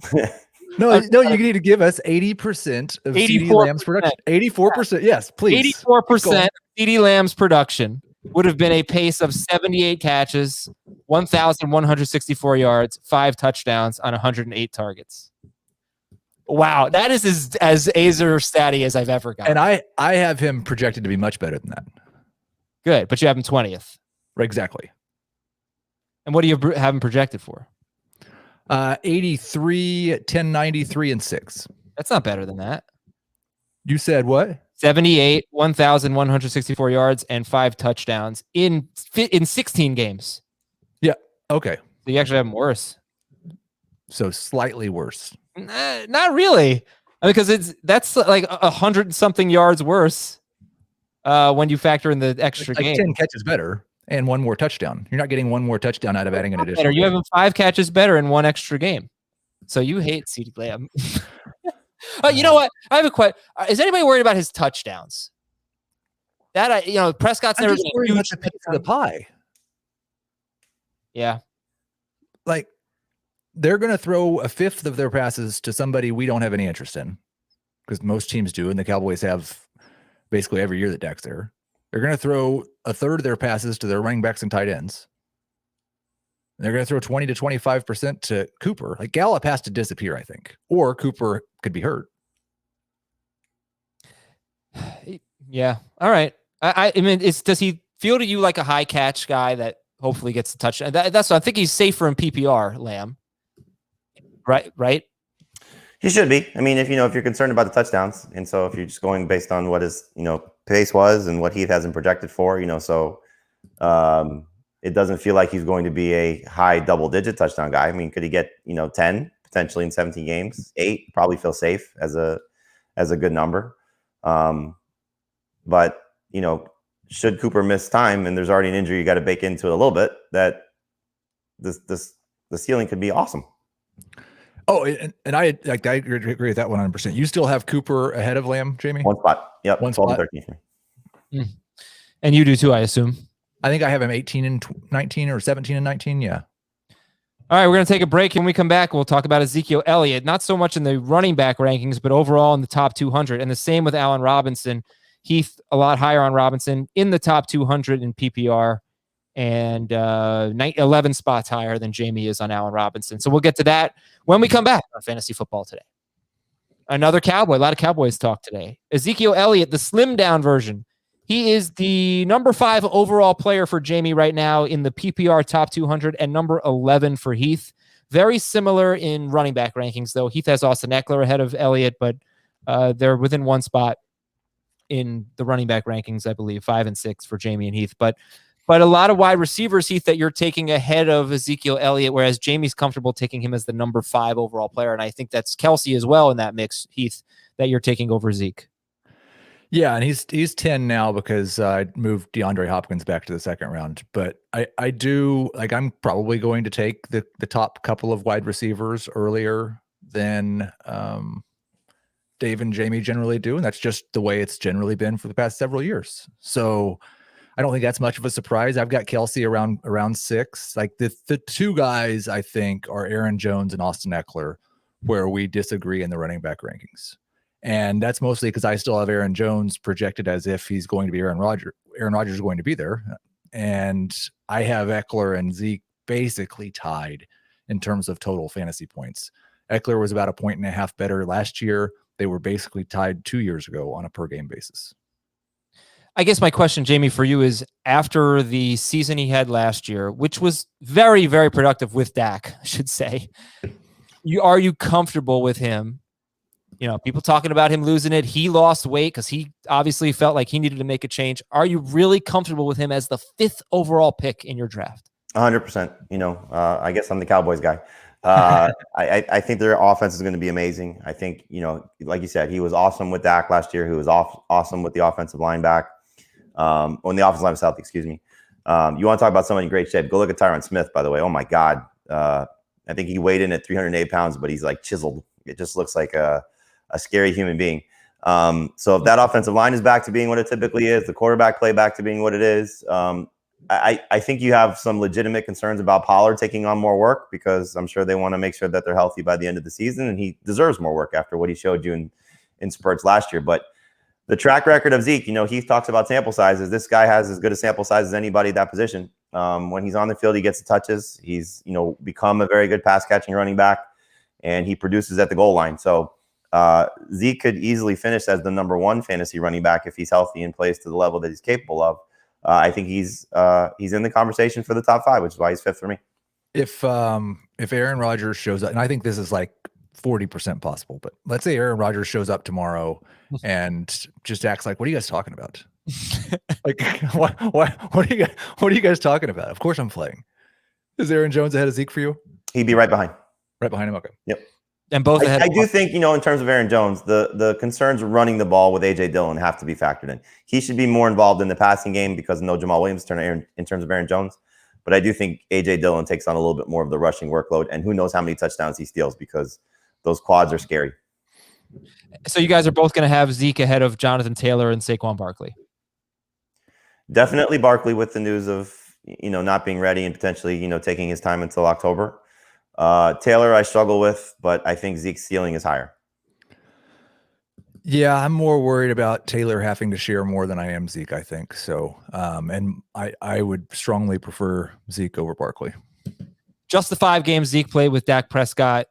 No, you need to give us 80% of CeeDee Lamb's production. 84%. Yes, please. 84% of CeeDee Lamb's production would have been a pace of 78 catches, 1,164 yards, 5 touchdowns on 108 targets. Wow, that is as Azer statty as I've ever gotten. And I have him projected to be much better than that. Good, but you have him 20th. Right, exactly. And what do you have him projected for? 83, 1093, and 6. That's not better than that. You said what? 78, 1,164 yards, and 5 touchdowns in 16 games. Yeah. Okay. So you actually have him worse. So slightly worse. Not really, because that's like 100 something yards worse when you factor in the extra game. 10 catches better and 1 more touchdown. You're not getting 1 more touchdown out of adding an additional. You have him 5 catches better and 1 extra game. So you hate CeeDee Lamb. You know what? I have a question. Is anybody worried about his touchdowns? Prescott's never been a huge piece of the pie. Yeah. Like, they're going to throw a fifth of their passes to somebody we don't have any interest in, because most teams do, and the Cowboys have basically every year that Dak's there. They're going to throw a third of their passes to their running backs and tight ends. They're going to throw 20 to 25% to Cooper. Like, Gallup has to disappear, I think, or Cooper could be hurt. Yeah. All right. I mean, does he feel to you like a high catch guy that hopefully gets the touchdown? That's what I think. He's safer in PPR, Lamb. Right. He should be. I mean, if you're concerned about the touchdowns, and so if you're just going based on what his pace was and what Heath hasn't projected for, it doesn't feel like he's going to be a high double-digit touchdown guy. I mean, could he get 10 potentially in 17 games? 8 probably feel safe as a good number. But should Cooper miss time and there's already an injury, you got to bake into it a little bit. That the ceiling could be awesome. Oh, and I agree with that 100%. You still have Cooper ahead of Lamb, Jamie? 1 spot. Yep. 1 12 spot. and 13. And you do too, I assume. I think I have him 18 and 19 or 17 and 19. Yeah. All right, we're going to take a break. When we come back, we'll talk about Ezekiel Elliott, not so much in the running back rankings, but overall in the top 200. And the same with Allen Robinson. Heath, a lot higher on Robinson in the top 200 in PPR, and 11 spots higher than Jamie is on Allen Robinson. So we'll get to that when we come back on Fantasy Football Today. Another Cowboy, a lot of Cowboys talk today. Ezekiel Elliott, the slimmed down version. He is the number 5 overall player for Jamie right now in the PPR top 200 and number 11 for Heath. Very similar in running back rankings, though. Heath has Austin Eckler ahead of Elliott, but they're within 1 spot in the running back rankings, I believe, 5 and 6 for Jamie and Heath. But a lot of wide receivers, Heath, that you're taking ahead of Ezekiel Elliott, whereas Jamie's comfortable taking him as the number 5 overall player. And I think that's Kelsey as well in that mix, Heath, that you're taking over Zeke. Yeah, and he's 10 now because I moved DeAndre Hopkins back to the 2nd round. But I do, like, I'm probably going to take the top couple of wide receivers earlier than Dave and Jamie generally do, and that's just the way it's generally been for the past several years. So I don't think that's much of a surprise. I've got Kelsey around 6. Like, the 2 guys I think are Aaron Jones and Austin Eckler, where we disagree in the running back rankings. And that's mostly because I still have Aaron Jones projected as if he's going to be Aaron Rodgers. Aaron Rodgers is going to be there. And I have Eckler and Zeke basically tied in terms of total fantasy points. Eckler was about 1.5 points better last year. They were basically tied 2 years ago on a per game basis. I guess my question, Jamie, for you is, after the season he had last year, which was very, very productive with Dak, I should say, are you comfortable with him? People talking about him losing it. He lost weight because he obviously felt like he needed to make a change. Are you really comfortable with him as the 5th overall pick in your draft? 100%. I guess I'm the Cowboys guy. I think their offense is going to be amazing. I think, like you said, he was awesome with Dak last year. He was awesome with the offensive line back. When the offensive line was healthy, excuse me. You want to talk about someone in great shape? Go look at Tyron Smith, by the way. Oh my God. I think he weighed in at 308 pounds, but he's like chiseled. It just looks like a scary human being. So if that offensive line is back to being what it typically is, the quarterback play back to being what it is, I think you have some legitimate concerns about Pollard taking on more work, because I'm sure they want to make sure that they're healthy by the end of the season, and he deserves more work after what he showed you in spurts last year. But the track record of Zeke, Heath talks about sample sizes. This guy has as good a sample size as anybody at that position. When he's on the field, he gets the touches. He's, become a very good pass catching running back, and he produces at the goal line. So Zeke could easily finish as the number 1 fantasy running back if he's healthy and plays to the level that he's capable of. I think he's in the conversation for the top 5, which is why he's 5th for me. If Aaron Rodgers shows up, and I think this is like 40% possible, but let's say Aaron Rodgers shows up tomorrow and just acts like, what are you guys talking about? Like, what are you guys talking about? Of course I'm playing. Is Aaron Jones ahead of Zeke for you? He'd be right behind. Right behind him. Okay. Yep. And both ahead. I do think, in terms of Aaron Jones, the concerns running the ball with A.J. Dillon have to be factored in. He should be more involved in the passing game because no Jamal Williams in terms of Aaron Jones. But I do think A.J. Dillon takes on a little bit more of the rushing workload, and who knows how many touchdowns he steals, because those quads are scary. So you guys are both going to have Zeke ahead of Jonathan Taylor and Saquon Barkley. Definitely Barkley, with the news of, not being ready and potentially, taking his time until October. Taylor, I struggle with, but I think Zeke's ceiling is higher. Yeah, I'm more worried about Taylor having to share more than I am Zeke, I think. So, and I would strongly prefer Zeke over Barkley. Just the 5 games Zeke played with Dak Prescott.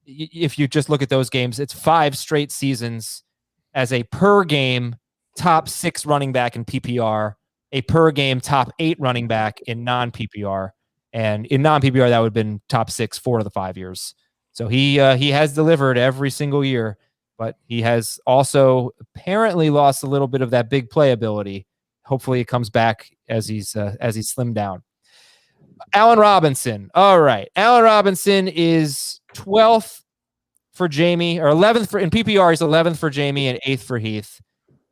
If you just look at those games, it's 5 straight seasons as a per game top 6 running back in PPR, a per game top 8 running back in non-PPR. And in non-PPR, that would have been top 6 4 of the 5 years. So he has delivered every single year, but he has also apparently lost a little bit of that big play ability. Hopefully it comes back as he's slimmed down. Allen Robinson. All right. Allen Robinson is 12th for Jamie, or 11th in PPR. He's 11th for Jamie and 8th for Heath.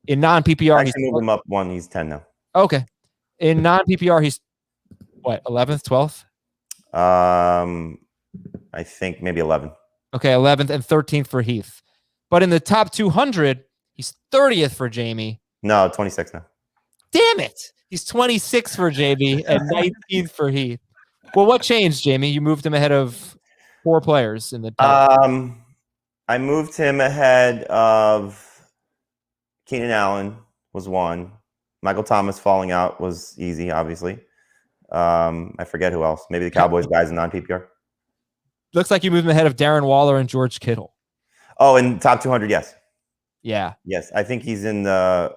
In non-PPR, he's moved him up 1. He's 10 now. Okay. In non-PPR, he's what, 11th, 12th? I think maybe 11. Okay, 11th and 13th for Heath. But in the top 200, he's 30th for Jamie. No, 26 now. Damn it. He's 26th for Jamie and 19th for Heath. Well, what changed, Jamie? You moved him ahead of 4 players in the top. I moved him ahead of Keenan Allen was 1. Michael Thomas falling out was easy, obviously. I forget who else. Maybe the Cowboys guys in non-PPR. Looks like you moved him ahead of Darren Waller and George Kittle. Oh, in top 200, yes. Yeah. Yes, I think he's in the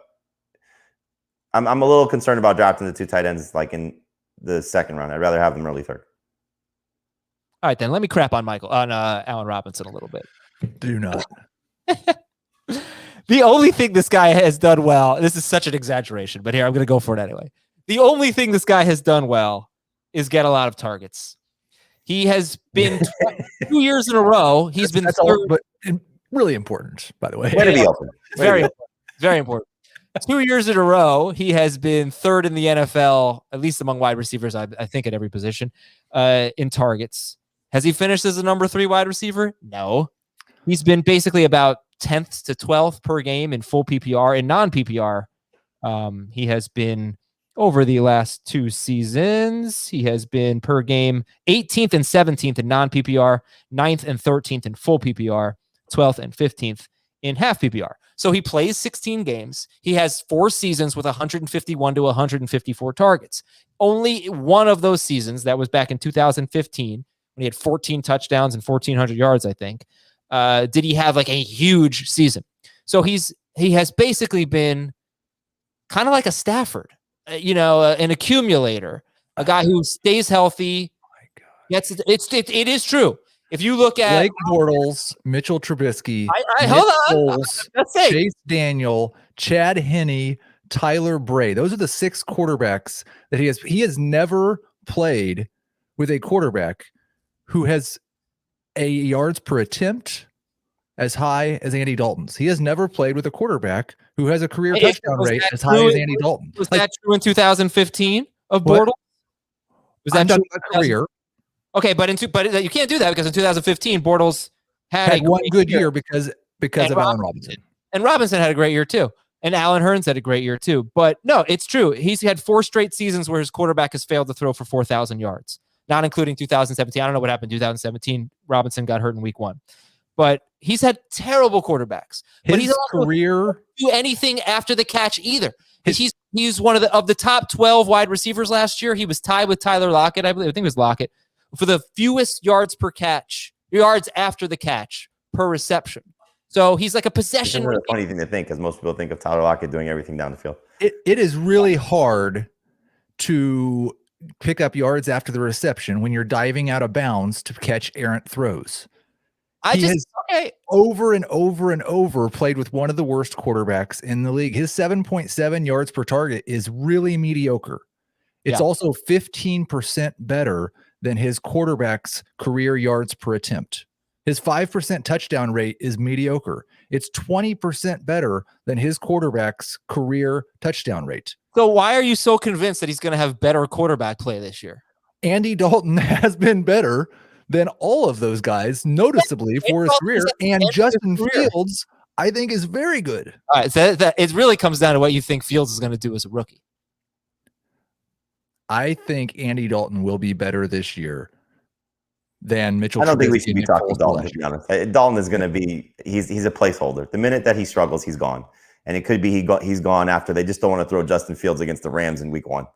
– I'm a little concerned about drafting the 2 tight ends like in the 2nd round. I'd rather have them early 3rd. All right, then let me crap on Allen Robinson a little bit. Do not. The only thing this guy has done well, this is such an exaggeration, but here, I'm going to go for it anyway. The only thing this guy has done well is get a lot of targets. He has been 2 years in a row. He's been third. All, but really important, by the way. Way to be open. Very important. Very important. 2 years in a row, he has been 3rd in the NFL, at least among wide receivers, I think at every position, in targets. Has he finished as a number 3 wide receiver? No. He's been basically about 10th to 12th per game in full PPR. In non-PPR, he has been, over the last 2 seasons, he has been per game 18th and 17th in non-PPR, 9th and 13th in full PPR, 12th and 15th in half PPR. So he plays 16 games. He has 4 seasons with 151 to 154 targets. Only one of those seasons, that was back in 2015, when he had 14 touchdowns and 1,400 yards, I think, did he have like a huge season. So he has basically been kind of like a Stafford, an accumulator, a guy who stays healthy. Oh my God. It is true. If you look at Blake Bortles, Mitchell Trubisky, hold on. Foles, Chase Daniel, Chad Henne, Tyler Bray. Those are the 6 quarterbacks that he has. He has never played with a quarterback who has a yards per attempt as high as Andy Dalton's. He has never played with a quarterback who has a career touchdown rate as high as Andy Dalton. Was that true in 2015? of What? Bortles? Was I'm that talking true? about career. Okay, but you can't do that because in 2015, Bortles had a One great good year because And of Allen Robinson. And Robinson had a great year too. And Allen Hurns had a great year too. But no, it's true. He's had 4 straight seasons where his quarterback has failed to throw for 4,000 yards, not including 2017. I don't know what happened in 2017. Robinson got hurt in week 1. But he's had terrible quarterbacks. But he's also career do anything after the catch either. He's one of the top 12 wide receivers last year. He was tied with Tyler Lockett, I believe. I think it was Lockett, for the fewest yards after the catch per reception. So he's like a possession. It's a funny thing to think because most people think of Tyler Lockett doing everything down the field. It is really hard to pick up yards after the reception when you're diving out of bounds to catch errant throws. He has over and over and over played with one of the worst quarterbacks in the league. His 7.7 yards per target is really mediocre. It's also 15% better than his quarterback's career yards per attempt. His 5% touchdown rate is mediocre. It's 20% better than his quarterback's career touchdown rate. So why are you so convinced that he's going to have better quarterback play this year? Andy Dalton has been better than all of those guys, noticeably for his career. And Justin Fields, I think, is very good. All right, so that it really comes down to what you think Fields is going to do as a rookie. I think Andy Dalton will be better this year than Mitchell. I don't think we should be talking Dalton, to be honest. Dalton is going to be he's a placeholder. The minute that he struggles, he's gone. And it could be he's gone after they just don't want to throw Justin Fields against the Rams in week 1.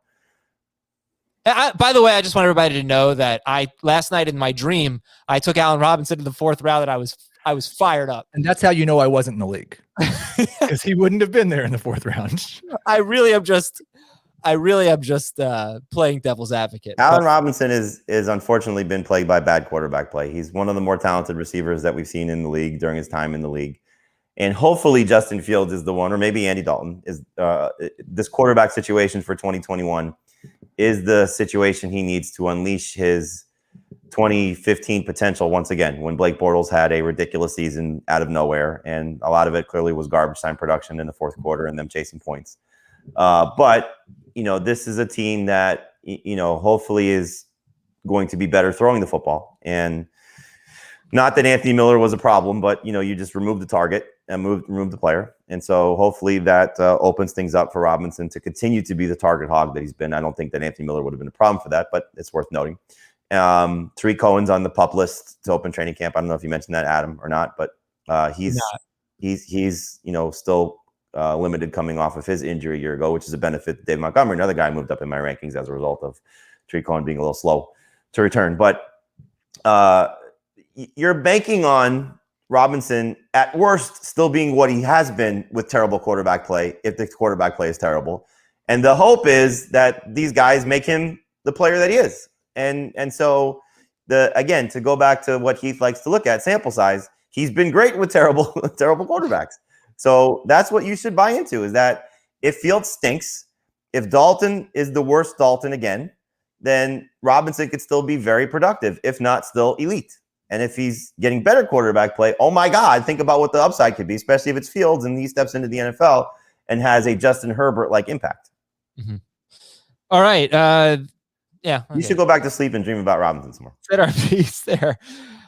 By the way, I just want everybody to know that last night in my dream, I took Allen Robinson in the 4th round and I was fired up. And that's how you know I wasn't in the league. Because he wouldn't have been there in the 4th round. I really am just playing devil's advocate. Allen Robinson is unfortunately been plagued by bad quarterback play. He's one of the more talented receivers that we've seen in the league during his time in the league. And hopefully Justin Fields is the one, or maybe Andy Dalton is this quarterback situation for 2021 is the situation he needs to unleash his 2015 potential once again, when Blake Bortles had a ridiculous season out of nowhere. And a lot of it clearly was garbage time production in the 4th quarter and them chasing points. But, this is a team that, hopefully is going to be better throwing the football. And not that Anthony Miller was a problem, but, you just remove the target and remove the player. And so hopefully that opens things up for Robinson to continue to be the target hog that he's been. I don't think that Anthony Miller would have been a problem for that, but it's worth noting. Tariq Cohen's on the PUP list to open training camp. I don't know if you mentioned that, Adam, or not, but he's still limited coming off of his injury a year ago, which is a benefit to Dave Montgomery, another guy moved up in my rankings as a result of Tariq Cohen being a little slow to return. But you're banking on Robinson, at worst, still being what he has been with terrible quarterback play, if the quarterback play is terrible. And the hope is that these guys make him the player that he is. And so, again, to go back to what Heath likes to look at, sample size, he's been great with terrible quarterbacks. So that's what you should buy into, is that if Fields stinks, if Dalton is the worst Dalton again, then Robinson could still be very productive, if not still elite. And if he's getting better quarterback play, oh my God, think about what the upside could be, especially if it's Fields and he steps into the NFL and has a Justin Herbert-like impact. Mm-hmm. All right. Yeah. You should go back to sleep and dream about Robinson some more. Set our piece there.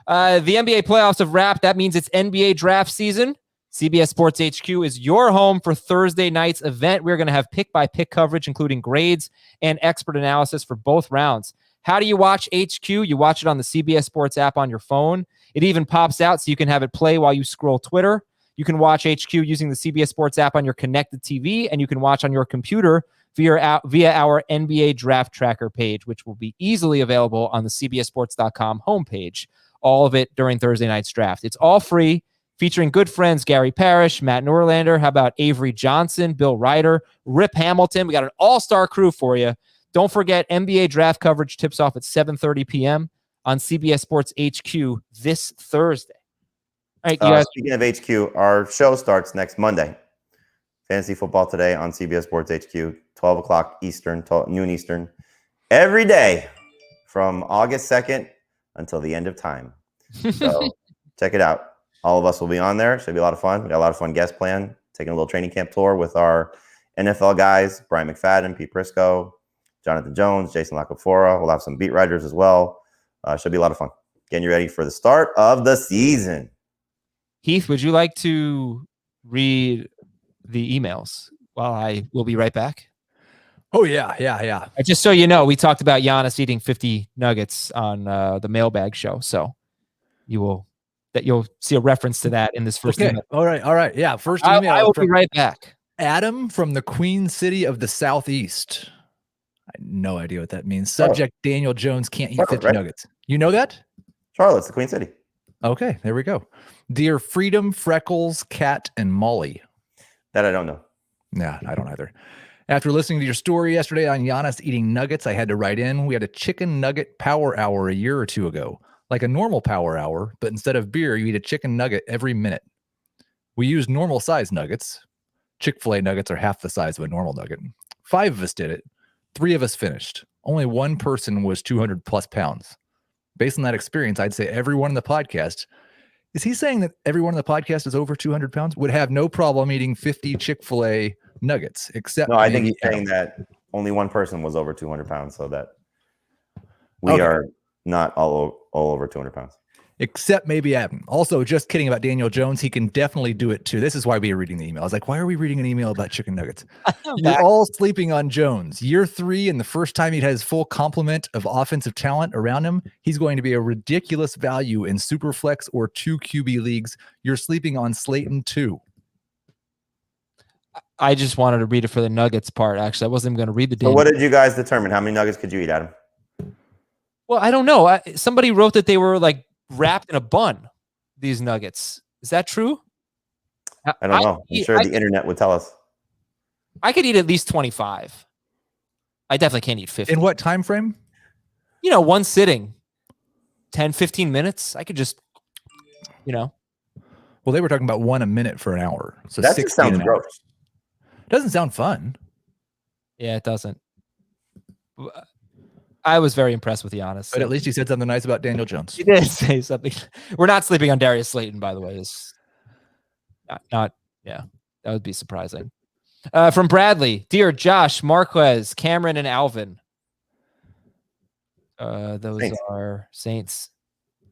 The NBA playoffs have wrapped. That means it's NBA draft season. CBS Sports HQ is your home for Thursday night's event. We're going to have pick-by-pick coverage, including grades and expert analysis for both rounds. How do you watch HQ? You watch it on the CBS Sports app on your phone. It even pops out so you can have it play while you scroll Twitter. You can watch HQ using the CBS Sports app on your connected TV, and you can watch on your computer via our NBA Draft Tracker page, which will be easily available on the CBSSports.com homepage. All of it during Thursday night's draft. It's all free, featuring good friends Gary Parrish, Matt Norlander. How about Avery Johnson, Bill Ryder, Rip Hamilton? We got an all-star crew for you. Don't forget, NBA draft coverage tips off at 7:30 p.m. on CBS Sports HQ this Thursday. All right, you guys. Speaking of HQ, our show starts next Monday. Fantasy Football Today on CBS Sports HQ, 12 o'clock Eastern, noon Eastern, every day from August 2nd until the end of time. So check it out. All of us will be on there. Should be a lot of fun. We got a lot of fun guests planned. Taking a little training camp tour with our NFL guys, Brian McFadden, Pete Prisco, Jonathan Jones, Jason Lacafora. We'll have some beat writers as well. Should be a lot of fun. Getting you ready for the start of the season. Heath, would you like to read the emails while I will be right back? Oh, yeah. Just so you know, we talked about Giannis eating 50 nuggets on the Mailbag show. So you'll see a reference to that in this first email. All right. Yeah, first email. I will be right back. Adam from the Queen City of the Southeast. I have no idea what that means. Subject, Daniel Jones can't eat 50 nuggets. You know that? Charlotte's the Queen City. Okay, there we go. Dear Freedom, Freckles, Cat, and Molly. That I don't know. Nah, I don't either. After listening to your story yesterday on Giannis eating nuggets, I had to write in. We had a chicken nugget power hour a year or two ago. Like a normal power hour, but instead of beer, you eat a chicken nugget every minute. We used normal size nuggets. Chick-fil-A nuggets are half the size of a normal nugget. 5 of us did it. 3 of us finished. Only 1 person was 200 plus pounds. Based on that experience, I'd say everyone in the podcast, is he saying that everyone in the podcast is over 200 pounds, would have no problem eating 50 Chick-fil-A nuggets, except no, I think he's saying that only 1 person was over 200 pounds, so that we are not all over 200 pounds. Except maybe Adam. Also, just kidding about Daniel Jones. He can definitely do it too. This is why we are reading the email. I was like, why are we reading an email about chicken nuggets? You're all sleeping on Jones. Year 3, and the first time he had his full complement of offensive talent around him, he's going to be a ridiculous value in Superflex or 2 QB leagues. You're sleeping on Slayton too. I just wanted to read it for the nuggets part. Actually, I wasn't even going to read the. So what did you guys determine? How many nuggets could you eat, Adam? Well, I don't know. Somebody wrote that they were like wrapped in a bun, these nuggets. Is that true? I don't know. I'm sure the internet would tell us. I could eat at least 25. I definitely can't eat 50. In what time frame? One sitting. 10, 15 minutes. I could just, Well, they were talking about 1 a minute for an hour. So that just sounds gross. Doesn't sound fun. Yeah, it doesn't. I was very impressed with Giannis. But at least he said something nice about Daniel Jones. He did say something. We're not sleeping on Darius Slayton, by the way. It's not that would be surprising. From Bradley, dear Josh, Marquez, Cameron, and Alvin. Those Saints. are Saints.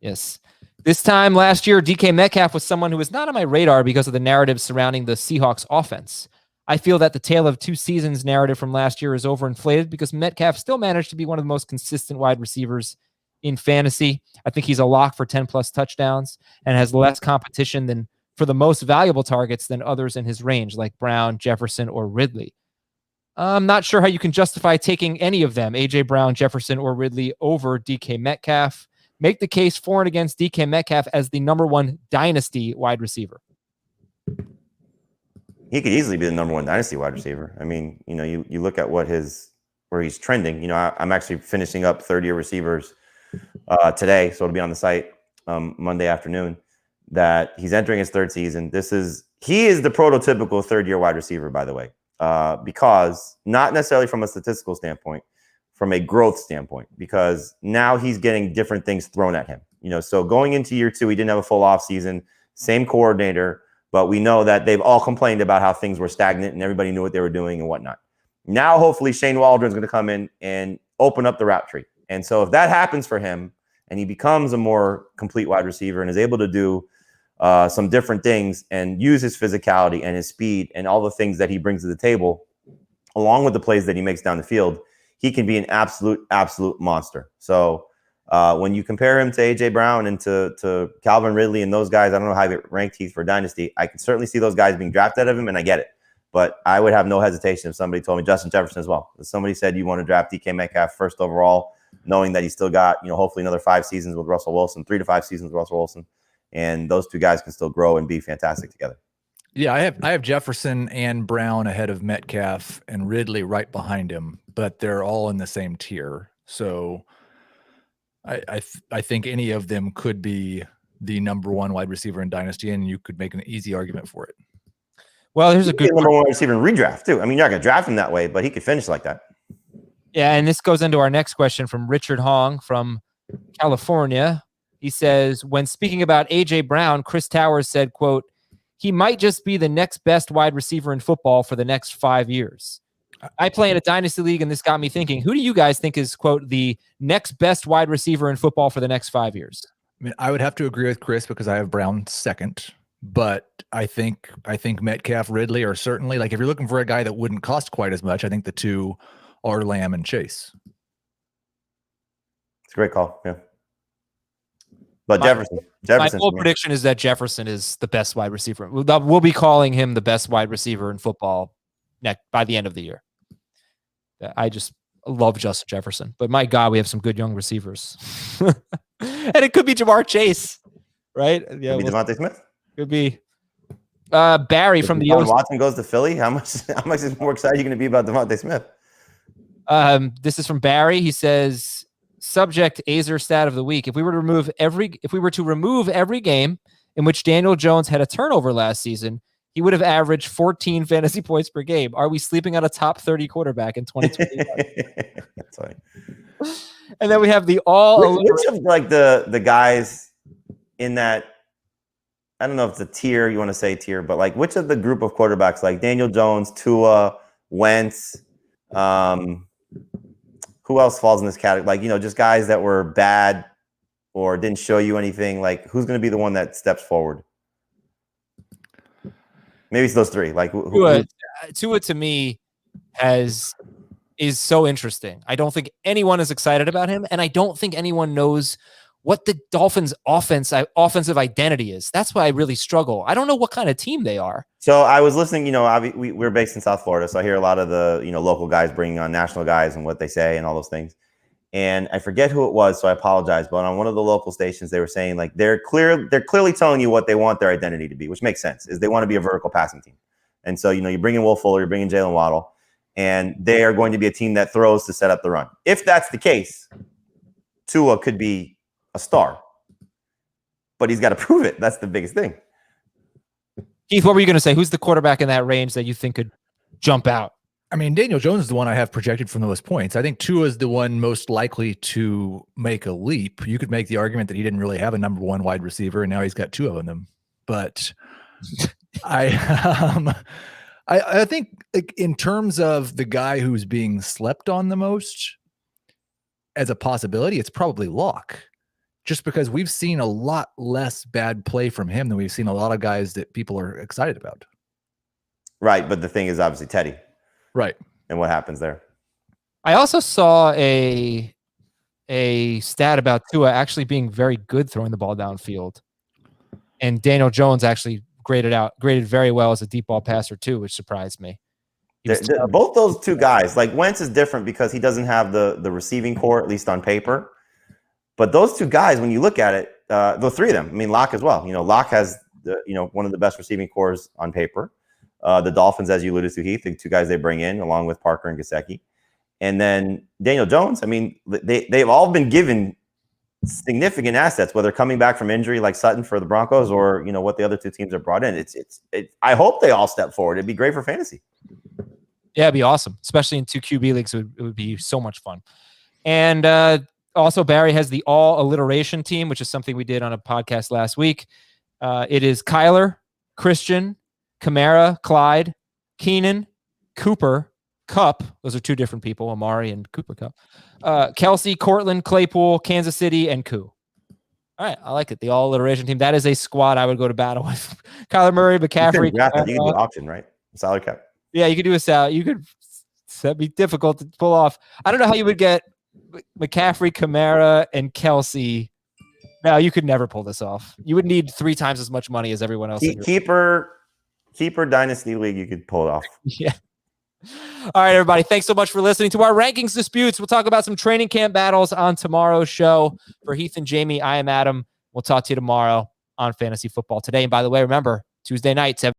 Yes. This time last year, DK Metcalf was someone who was not on my radar because of the narrative surrounding the Seahawks offense. I feel that the tale of 2 seasons narrative from last year is overinflated because Metcalf still managed to be one of the most consistent wide receivers in fantasy. I think he's a lock for 10 plus touchdowns and has less competition than for the most valuable targets than others in his range, like Brown, Jefferson, or Ridley. I'm not sure how you can justify taking any of them, AJ Brown, Jefferson, or Ridley over DK Metcalf. Make the case for and against DK Metcalf as the number 1 dynasty wide receiver. He could easily be the number 1 dynasty wide receiver. I mean, you look at where he's trending. I'm actually finishing up third-year receivers today, so it'll be on the site Monday afternoon. That he's entering his 3rd season. He is the prototypical third-year wide receiver, by the way, because not necessarily from a statistical standpoint, from a growth standpoint, because now he's getting different things thrown at him. So going into year 2, he didn't have a full off season, same coordinator. But we know that they've all complained about how things were stagnant and everybody knew what they were doing and whatnot. Now, hopefully, Shane Waldron's going to come in and open up the route tree. And so if that happens for him and he becomes a more complete wide receiver and is able to do some different things and use his physicality and his speed and all the things that he brings to the table, along with the plays that he makes down the field, he can be an absolute monster. So when you compare him to AJ Brown and to Calvin Ridley and those guys, I don't know how you ranked Heath for dynasty. I can certainly see those guys being drafted out of him, and I get it. But I would have no hesitation if somebody told me Justin Jefferson as well. If somebody said you want to draft DK Metcalf 1st overall, knowing that he's still got hopefully another 5 seasons with Russell Wilson, 3 to 5 seasons with Russell Wilson, and those 2 guys can still grow and be fantastic together. Yeah, I have Jefferson and Brown ahead of Metcalf and Ridley right behind him, but they're all in the same tier. So I think any of them could be the number 1 wide receiver in dynasty, and you could make an easy argument for it. Well, here's a good number 1 receiver in redraft too. I mean, you're not going to draft him that way, but he could finish like that. Yeah, and this goes into our next question from Richard Hong from California. He says, when speaking about AJ Brown, Chris Towers said, quote, he might just be the next best wide receiver in football for the next 5 years. I play in a dynasty league, and this got me thinking, who do you guys think is, quote, the next best wide receiver in football for the next 5 years? I mean, I would have to agree with Chris because I have Brown second, but I think Metcalf, Ridley are certainly, like, if you're looking for a guy that wouldn't cost quite as much, I think the two are Lamb and Chase. It's a great call. Yeah. But Jefferson. My bold prediction is that Jefferson is the best wide receiver. We'll be calling him the best wide receiver in football by the end of the year. I just love Justin Jefferson. But my God, we have some good young receivers. And it could be Jamar Chase, right? Yeah, could be Devontae Smith. Could be Barry from the Deshaun Watson goes to Philly. How much is more excited you going to be about Devontae Smith? This is from Barry. He says, subject Azer stat of the week. If we were to remove every game in which Daniel Jones had a turnover last season, he would have averaged 14 fantasy points per game. Are we sleeping on a top 30 quarterback in 2021? That's funny. And then we have the which of like the guys in that, I don't know if it's a tier, you want to say tier, but like which of the group of quarterbacks, like Daniel Jones, Tua, Wentz, who else falls in this category? Like, just guys that were bad or didn't show you anything. Like, who's going to be the one that steps forward? Maybe it's those three. Like Tua to me is so interesting. I don't think anyone is excited about him, and I don't think anyone knows what the Dolphins' offensive identity is. That's why I really struggle. I don't know what kind of team they are. So I was listening, we're based in South Florida, so I hear a lot of the, local guys bringing on national guys and what they say and all those things. And I forget who it was, so I apologize. But on one of the local stations, they were saying like they're clearly telling you what they want their identity to be, which makes sense, is they want to be a vertical passing team. And so, you bring in Will Fuller, you bring in Jalen Waddle, and they are going to be a team that throws to set up the run. If that's the case, Tua could be a star, but he's got to prove it. That's the biggest thing. Keith, what were you going to say? Who's the quarterback in that range that you think could jump out? I mean, Daniel Jones is the one I have projected for the most points. I think Tua is the one most likely to make a leap. You could make the argument that he didn't really have a number one wide receiver, and now he's got two of them. But I think, like, in terms of the guy who's being slept on the most as a possibility, it's probably Locke. Just because we've seen a lot less bad play from him than we've seen a lot of guys that people are excited about. Right, but the thing is obviously Teddy. Right. And what happens there. I also saw a stat about Tua actually being very good throwing the ball downfield. And Daniel Jones actually graded very well as a deep ball passer too, which surprised me. Both those two guys, like Wentz is different because he doesn't have the receiving core, at least on paper. But those two guys, when you look at it, the three of them, I mean, Locke as well. Locke has one of the best receiving cores on paper. The Dolphins, as you alluded to, Heath, the two guys they bring in, along with Parker and Gesicki. And then Daniel Jones, I mean, they've all been given significant assets, whether coming back from injury like Sutton for the Broncos or, what the other two teams have brought in. I hope they all step forward. It'd be great for fantasy. Yeah, it'd be awesome, especially in 2 QB leagues. It would be so much fun. And also, Barry has the all alliteration team, which is something we did on a podcast last week. It is Kyler, Christian, Kamara, Clyde, Keenan, Cooper, Kupp. Those are two different people, Amari and Cooper Kupp. Kelsey, Cortland, Claypool, Kansas City, and Koo. All right, I like it. The all alliteration team. That is a squad I would go to battle with. Kyler Murray, McCaffrey. You can do auction, right? Salary cap. Yeah, you could do a salary. That'd be difficult to pull off. I don't know how you would get McCaffrey, Kamara, and Kelsey. No, you could never pull this off. You would need 3 times as much money as everyone else. Keeper Dynasty League, you could pull it off. Yeah. All right, everybody. Thanks so much for listening to our rankings disputes. We'll talk about some training camp battles on tomorrow's show. For Heath and Jamie, I am Adam. We'll talk to you tomorrow on Fantasy Football Today. And by the way, remember, Tuesday night, 7